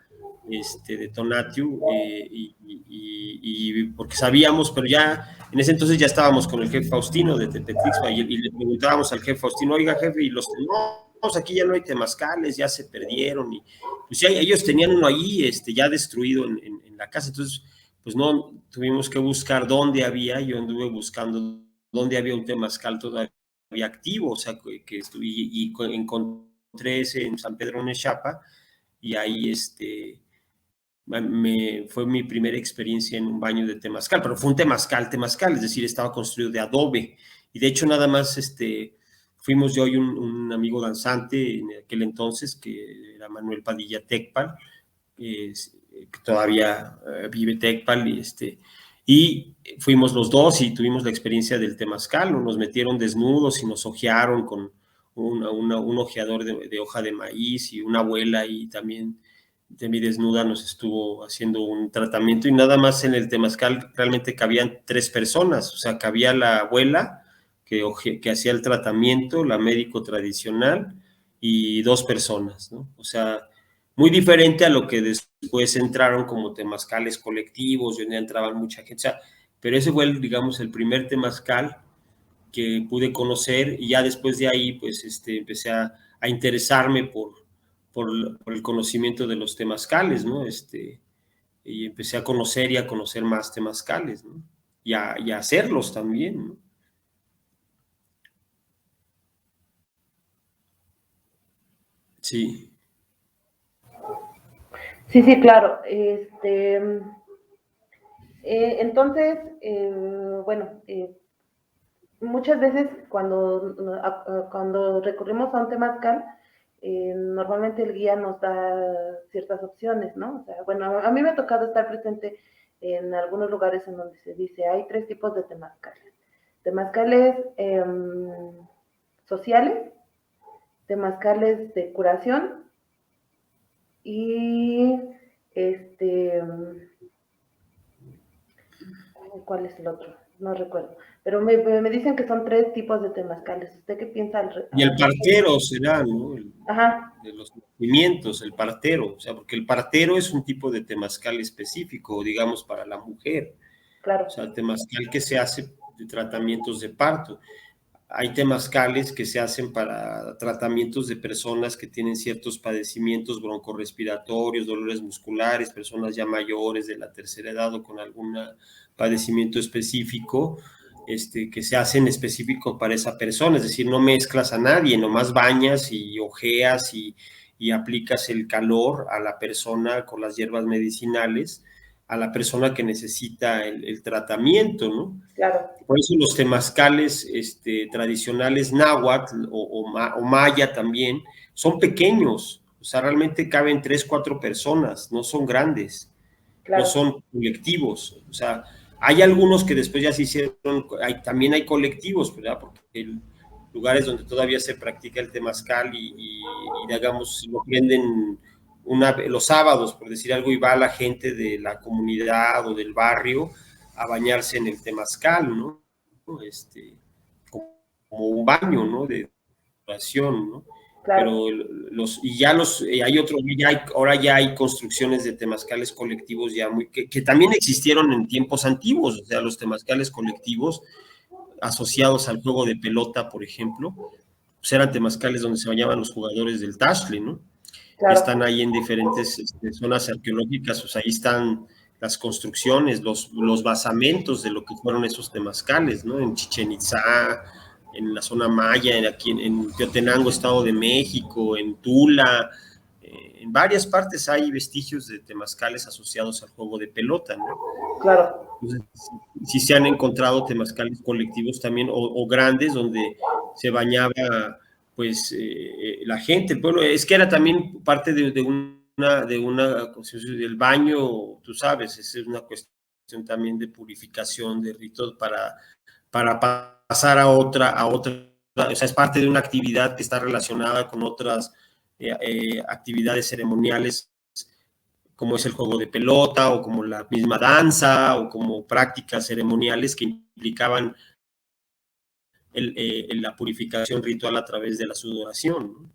de Tonatiuh, y porque sabíamos, pero ya en ese entonces ya estábamos con el jefe Faustino de Tepetixpa y le preguntábamos al jefe Faustino, oiga jefe, y los aquí ya no hay temazcales, ya se perdieron, y pues ya ellos tenían uno ahí ya destruido en la casa. Entonces pues no, tuvimos que buscar dónde había, yo anduve buscando dónde había un temazcal todavía activo, o sea, y encontré ese en San Pedro Nechapa, y ahí fue mi primera experiencia en un baño de temazcal, pero fue un temazcal, es decir, estaba construido de adobe, y de hecho nada más fuimos yo y un amigo danzante en aquel entonces, que era Manuel Padilla Tecpal, que todavía vive Tecpal, y fuimos los dos y tuvimos la experiencia del temazcal, nos metieron desnudos y nos ojearon con un ojeador de hoja de maíz, y una abuela y también desnuda nos estuvo haciendo un tratamiento, y nada más en el temazcal realmente cabían 3 personas, o sea, cabía la abuela que hacía el tratamiento, la médico tradicional, y 2 personas, ¿no? O sea, muy diferente a lo que después entraron como temazcales colectivos, donde entraban mucha gente, o sea, pero ese fue, digamos, el primer temazcal que pude conocer, y ya después de ahí, pues, empecé a interesarme por el conocimiento de los temazcales, ¿no? Y empecé a conocer y a conocer más temazcales, ¿no? Y a hacerlos también, ¿no? Sí. Sí, sí, claro. Entonces, bueno, muchas veces cuando recurrimos a un temazcal, normalmente el guía nos da ciertas opciones, ¿no? O sea, bueno, a mí me ha tocado estar presente en algunos lugares en donde se dice hay 3 tipos de temazcales. Temazcales sociales, temazcales de curación y ¿cuál es el otro? No recuerdo. Pero me dicen que son 3 tipos de temazcales. ¿Usted qué piensa? Y el partero será, ¿no? Ajá. De los nacimientos, el partero, o sea, porque el partero es un tipo de temazcal específico, digamos, para la mujer. Claro. O sea, el temazcal que se hace de tratamientos de parto. Hay temazcales que se hacen para tratamientos de personas que tienen ciertos padecimientos broncorrespiratorios, dolores musculares, personas ya mayores de la tercera edad o con algún padecimiento específico, que se hacen específico para esa persona. Es decir, no mezclas a nadie, nomás bañas y ojeas y aplicas el calor a la persona con las hierbas medicinales, a la persona que necesita el tratamiento, ¿no? Claro. Por eso los temazcales tradicionales náhuatl o maya también son pequeños, o sea, realmente caben 3, 4 personas, no son grandes, Claro. no son colectivos, o sea, hay algunos que después ya se hicieron, también hay colectivos, ¿verdad? Porque hay lugares donde todavía se practica el temazcal y digamos, lo prenden los sábados, por decir algo, y va la gente de la comunidad o del barrio a bañarse en el temazcal, ¿no? Como un baño, ¿no? De oración, ¿no? Claro. Pero hay otros, ahora ya hay construcciones de temazcales colectivos ya que también existieron en tiempos antiguos, o sea, los temazcales colectivos asociados al juego de pelota, por ejemplo, pues eran temazcales donde se bañaban los jugadores del Tashle, ¿no? Que Claro. están ahí en diferentes zonas arqueológicas, pues ahí están las construcciones, los basamentos de lo que fueron esos temazcales, ¿no? En Chichén Itzá, en la zona maya, aquí en Teotenango, Estado de México, en Tula, en varias partes hay vestigios de temazcales asociados al juego de pelota, ¿no? Claro. Entonces, sí se han encontrado temazcales colectivos también, o grandes, donde se bañaba pues la gente, el pueblo. Es que era también parte de una del baño, tú sabes, es una cuestión también de purificación, de ritos para pasar a otra, o sea, es parte de una actividad que está relacionada con otras actividades ceremoniales, como es el juego de pelota, o como la misma danza, o como prácticas ceremoniales que implicaban la purificación ritual a través de la sudoración, ¿no?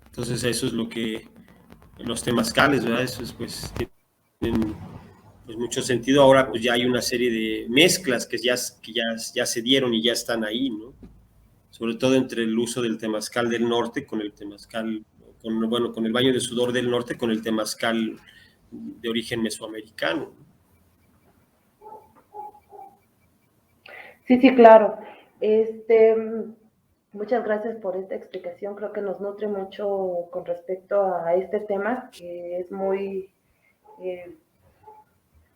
Entonces eso es lo que los temazcales, ¿verdad? Eso es, pues, tienen pues mucho sentido. Ahora pues ya hay una serie de mezclas que ya se dieron y ya están ahí, ¿no? Sobre todo entre el uso del temazcal del norte con el temazcal, con el baño de sudor del norte con el temazcal de origen mesoamericano. Sí, sí, claro. Muchas gracias por esta explicación. Creo que nos nutre mucho con respecto a este tema, que es muy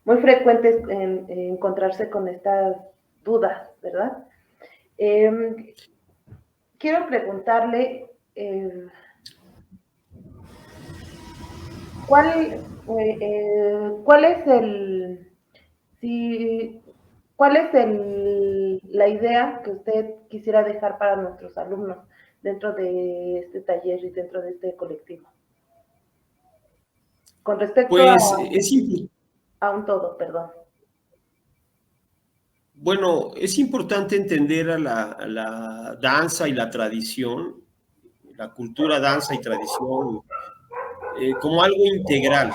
frecuente encontrarse con estas dudas, ¿verdad? Quiero preguntarle ¿cuál es la idea que usted quisiera dejar para nuestros alumnos dentro de este taller y dentro de este colectivo? Con respecto pues, a un todo, perdón. Bueno, es importante entender a la danza y la tradición, la cultura, danza y tradición, como algo integral.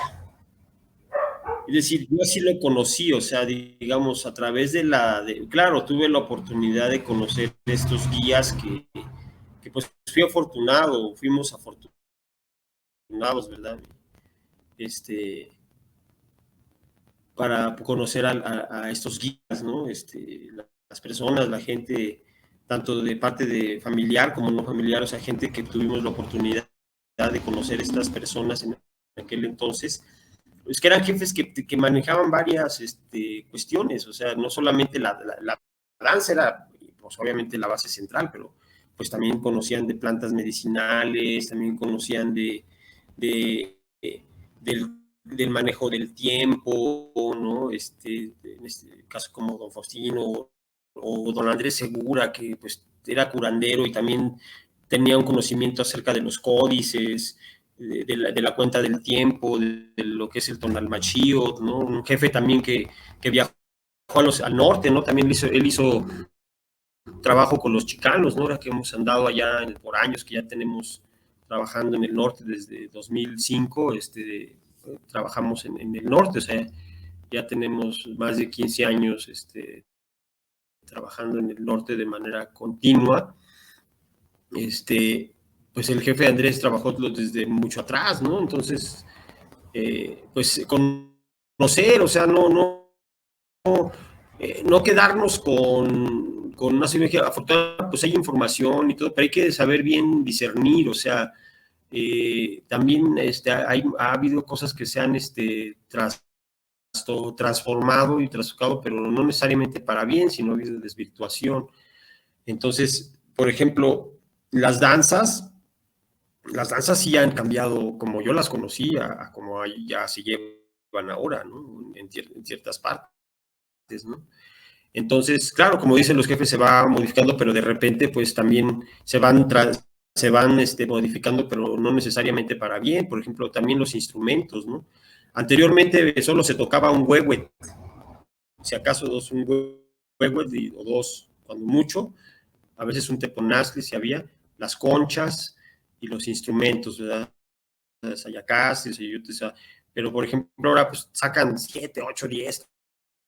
Es decir, yo así lo conocí, o sea, digamos, a través claro, tuve la oportunidad de conocer estos guías que pues fuimos afortunados, ¿verdad? Para conocer a estos guías, ¿no? Las personas, la gente, tanto de parte de familiar como no familiar, o sea, gente que tuvimos la oportunidad de conocer estas personas en aquel entonces, pues que eran jefes que manejaban varias cuestiones, o sea, no solamente la danza era, pues obviamente la base central, pero pues también conocían de plantas medicinales, también conocían de, del manejo del tiempo, ¿no? En este caso como don Faustino o don Andrés Segura, que pues era curandero y también tenía un conocimiento acerca de los códices, de la cuenta del tiempo, de lo que es el tonalmachío, ¿no? Un jefe también que viajó al norte, ¿no? También él hizo trabajo con los chicanos, ¿no? Ahora que hemos andado allá por años, que ya tenemos trabajando en el norte desde 2005, trabajamos en el norte, o sea, ya tenemos más de 15 años trabajando en el norte de manera continua. Pues el jefe Andrés trabajó desde mucho atrás, ¿no? Entonces, pues conocer, o sea, no quedarnos con una cirugía. Afortunadamente, pues hay información y todo, pero hay que saber bien discernir, o sea, también ha habido cosas que se han transformado y trastocado, pero no necesariamente para bien, sino ha habido desvirtuación. Entonces, por ejemplo, las danzas sí han cambiado como yo las conocía, a como ya se llevan ahora, ¿no? En ciertas partes, ¿no? Entonces, claro, como dicen los jefes, se va modificando, pero de repente, pues también se van modificando, pero no necesariamente para bien. Por ejemplo, también los instrumentos, ¿no? Anteriormente solo se tocaba un huehuet, si acaso un huehuet o dos, cuando mucho, a veces un teponazli si había, las conchas y los instrumentos, ¿verdad? Sayacas, pero por ejemplo ahora pues sacan 7, 8, 10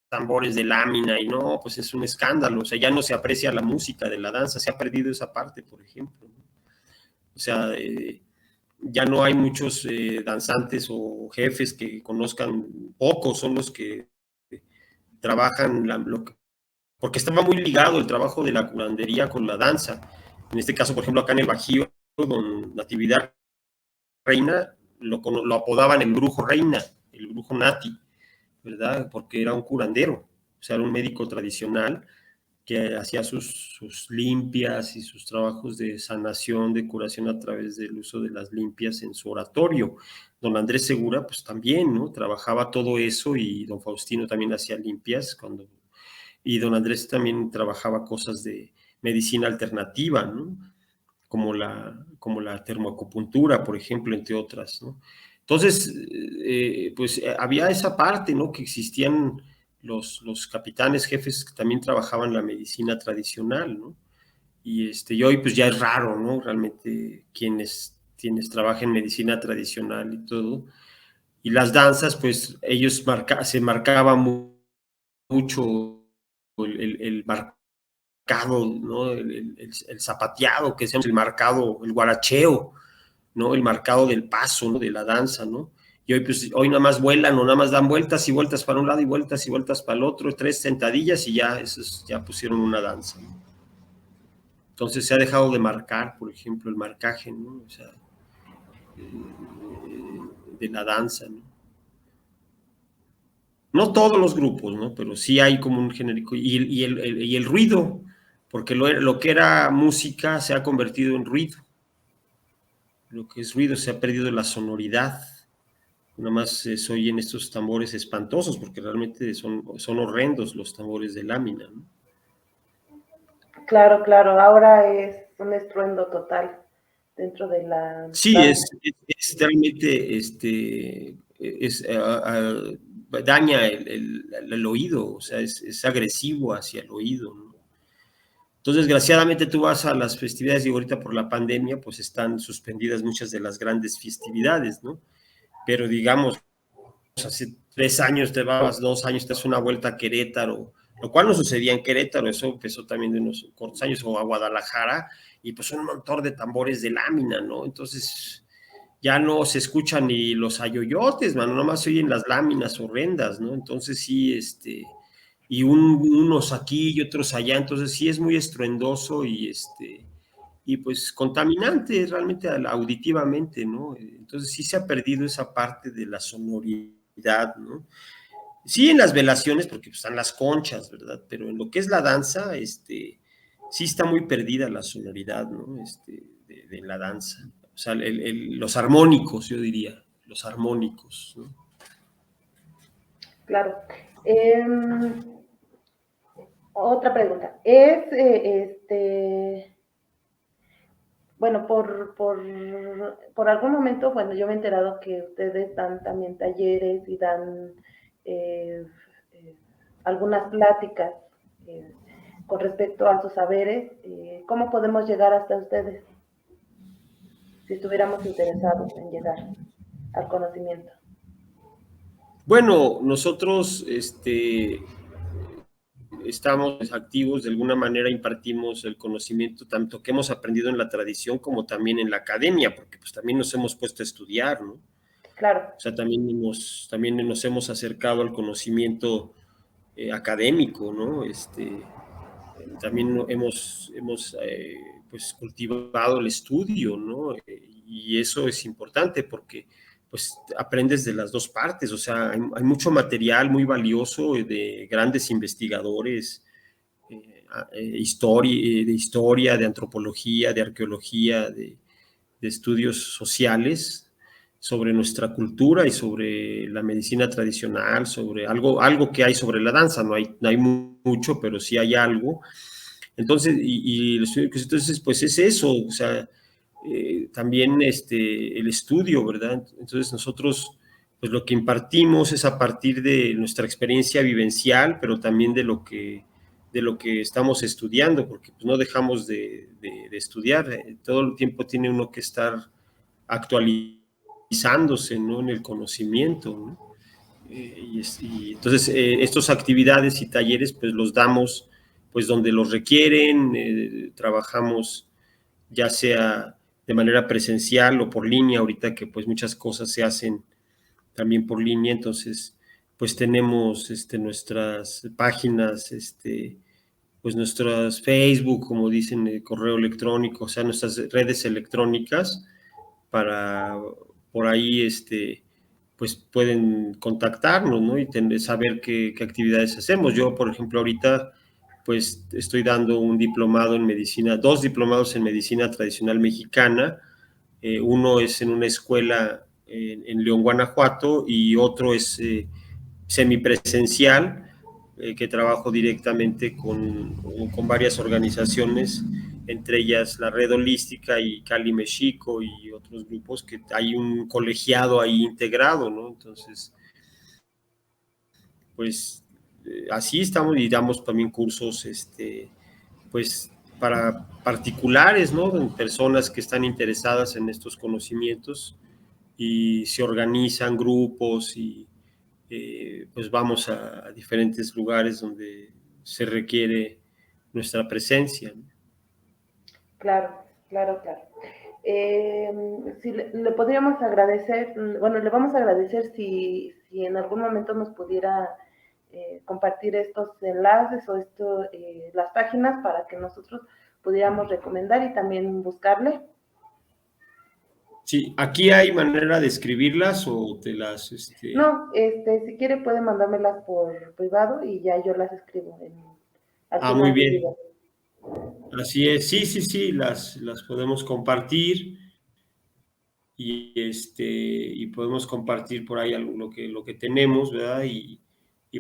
tambores de lámina y no, pues es un escándalo, o sea, ya no se aprecia la música de la danza, se ha perdido esa parte, por ejemplo. O sea, ya no hay muchos danzantes o jefes que conozcan, pocos son los que trabajan, porque estaba muy ligado el trabajo de la curandería con la danza. En este caso, por ejemplo, acá en el Bajío, don Natividad Reina, lo apodaban el brujo reina, el brujo nati, ¿verdad? Porque era un curandero, o sea, era un médico tradicional que hacía sus limpias y sus trabajos de sanación, de curación a través del uso de las limpias en su oratorio. Don Andrés Segura, pues también, ¿no? Trabajaba todo eso y don Faustino también hacía limpias y don Andrés también trabajaba cosas de medicina alternativa, ¿no? Como la termoacupuntura, por ejemplo, entre otras, ¿no? Entonces, pues había esa parte, ¿no? Que existían los capitanes, jefes que también trabajaban la medicina tradicional, ¿no? Y hoy pues ya es raro, ¿no? Realmente quienes trabajan medicina tradicional y todo. Y las danzas, pues ellos se marcaban mucho el marcado, ¿no? El zapateado, que se el marcado, el guaracheo, ¿no? El marcado del paso, ¿no? De la danza, ¿no? Y hoy, pues, hoy nada más vuelan o nada más dan vueltas y vueltas para un lado y vueltas para el otro, 3 sentadillas y ya, ya pusieron una danza, ¿no? Entonces se ha dejado de marcar, por ejemplo, el marcaje, ¿no? O sea, de la danza, ¿no? No todos los grupos, ¿no? Pero sí hay como un genérico. Y el ruido, porque lo que era música se ha convertido en ruido. Lo que es ruido se ha perdido la sonoridad. Nada más se oyen estos tambores espantosos, porque realmente son horrendos los tambores de lámina, ¿no? Claro, claro, ahora es un estruendo total dentro de la Sí, danza. es realmente, daña el oído, o sea, es agresivo hacia el oído, ¿no? Entonces, desgraciadamente tú vas a las festividades y ahorita por la pandemia, pues están suspendidas muchas de las grandes festividades, ¿no? Pero digamos, hace 3 años te vas, 2 años te das una vuelta a Querétaro, lo cual no sucedía en Querétaro, eso empezó también de unos cortos años, o a Guadalajara, y pues un montón de tambores de lámina, ¿no? Entonces ya no se escuchan ni los ayoyotes, mano, nomás se oyen las láminas horrendas, ¿no? Entonces sí, y unos aquí y otros allá, entonces sí es muy estruendoso y pues contaminante realmente auditivamente, ¿no? Entonces sí se ha perdido esa parte de la sonoridad, ¿no? Sí en las velaciones, porque pues, están las conchas, ¿verdad? Pero en lo que es la danza, sí está muy perdida la sonoridad, ¿no? De la danza. O sea, los armónicos, yo diría, los armónicos, ¿no? Claro. Otra pregunta. Es, bueno, por algún momento, bueno, yo me he enterado que ustedes dan también talleres y dan eh, eh, algunas pláticas eh, con respecto a sus saberes. ¿Cómo podemos llegar hasta ustedes si estuviéramos interesados en llegar al conocimiento? Bueno, nosotros estamos activos, de alguna manera impartimos el conocimiento tanto que hemos aprendido en la tradición como también en la academia, porque pues también nos hemos puesto a estudiar, ¿no? Claro, O sea, también nos hemos acercado al conocimiento académico, ¿no? También hemos pues cultivado el estudio, ¿no? Y eso es importante porque pues aprendes de las dos partes, o sea, hay mucho material muy valioso de grandes investigadores, de historia, de antropología, de arqueología, de estudios sociales sobre nuestra cultura y sobre la medicina tradicional, sobre algo que hay sobre la danza, no hay mucho, pero sí hay algo. Entonces, entonces pues es eso, o sea, también el estudio, ¿verdad? Entonces nosotros, pues lo que impartimos es a partir de nuestra experiencia vivencial, pero también de lo que estamos estudiando, porque pues, no dejamos de estudiar, todo el tiempo tiene uno que estar actualizándose, ¿no? En el conocimiento, ¿no? Y entonces estas actividades y talleres pues los damos pues donde los requieren, trabajamos ya sea de manera presencial o por línea, ahorita que pues muchas cosas se hacen también por línea, entonces pues tenemos nuestras páginas, pues nuestras Facebook, como dicen, correo electrónico, o sea, nuestras redes electrónicas para por ahí pues pueden contactarnos, ¿no? Y saber qué actividades hacemos. Yo, por ejemplo, ahorita pues estoy dando un diplomado en medicina, 2 diplomados en medicina tradicional mexicana. Uno es en una escuela en León, Guanajuato, y otro es semipresencial, que trabajo directamente con varias organizaciones, entre ellas la Red Holística y Cali Mexico y otros grupos, que hay un colegiado ahí integrado, ¿no? Entonces, pues así estamos y damos también cursos, pues para particulares, ¿no? Personas que están interesadas en estos conocimientos y se organizan grupos y pues vamos a diferentes lugares donde se requiere nuestra presencia, ¿no? claro, claro, claro. Si le podríamos agradecer, bueno, le vamos a agradecer si en algún momento nos pudiera compartir estos enlaces o las páginas para que nosotros pudiéramos recomendar y también buscarle. Sí, aquí hay manera de escribirlas o te las, No, si quiere puede mandármelas por privado y ya yo las escribo al muy final del bien. video. Así es, sí, sí, sí, las podemos compartir y podemos compartir por ahí lo que tenemos, ¿verdad? Y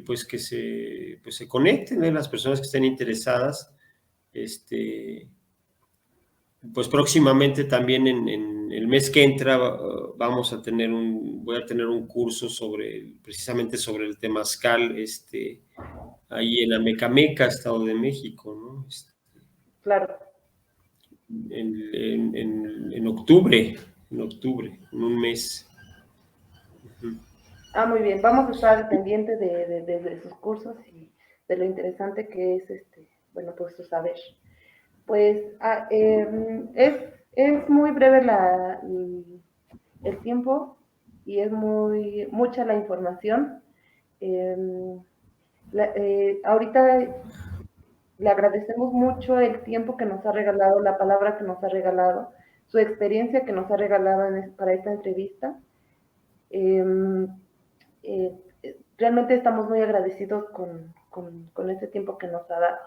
pues que pues se conecten, ¿eh? Las personas que estén interesadas, este, pues próximamente también en el mes que entra voy a tener un curso precisamente sobre el temazcal, ahí en Amecameca, Estado de México, ¿no? Claro. En octubre, en un mes. Ah, muy bien. Vamos a estar pendientes de sus cursos y de lo interesante que es bueno, pues su saber. Pues es muy breve el tiempo y es mucha la información. Eh, Ahorita le agradecemos mucho el tiempo que nos ha regalado, la palabra que nos ha regalado, su experiencia que nos ha regalado para esta entrevista. Eh, realmente estamos muy agradecidos con este tiempo que nos ha dado.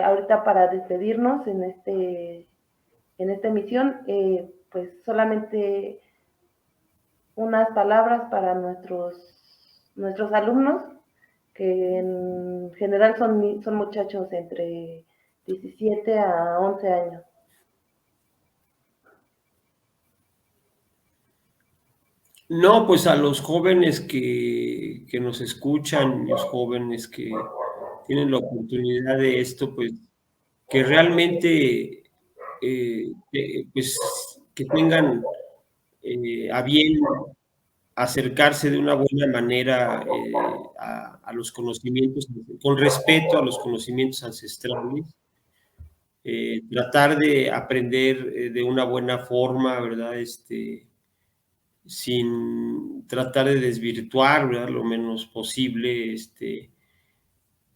Ahorita para despedirnos en esta emisión, pues solamente unas palabras para nuestros alumnos, que en general son muchachos entre 17 a 11 años. No, pues a los jóvenes que nos escuchan, los jóvenes que tienen la oportunidad de esto, pues que realmente pues que tengan a bien acercarse de una buena manera a los conocimientos, con respeto a los conocimientos ancestrales, tratar de aprender de una buena forma, ¿verdad? Sin tratar de desvirtuar, ¿verdad? Lo menos posible,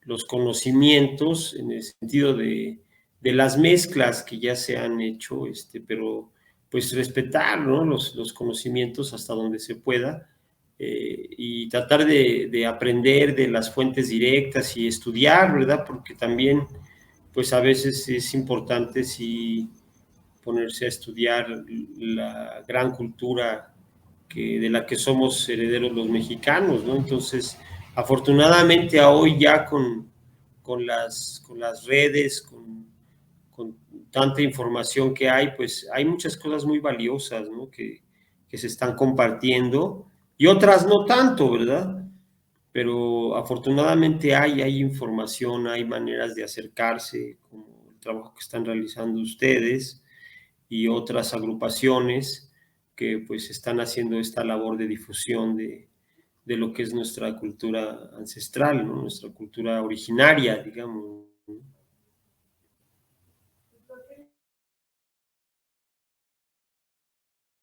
los conocimientos en el sentido de las mezclas que ya se han hecho, pero pues respetar, ¿no? los conocimientos hasta donde se pueda, y tratar de aprender de las fuentes directas y estudiar, ¿verdad? Porque también, pues a veces es importante sí ponerse a estudiar la gran cultura de la que somos herederos los mexicanos, ¿no? Entonces, afortunadamente a hoy ya con las redes, con tanta información que hay, pues hay muchas cosas muy valiosas, ¿no? Que se están compartiendo y otras no tanto, ¿verdad? Pero afortunadamente hay información, hay maneras de acercarse, como el trabajo que están realizando ustedes y otras agrupaciones que pues están haciendo esta labor de difusión de lo que es nuestra cultura ancestral, ¿no? Nuestra cultura originaria, digamos.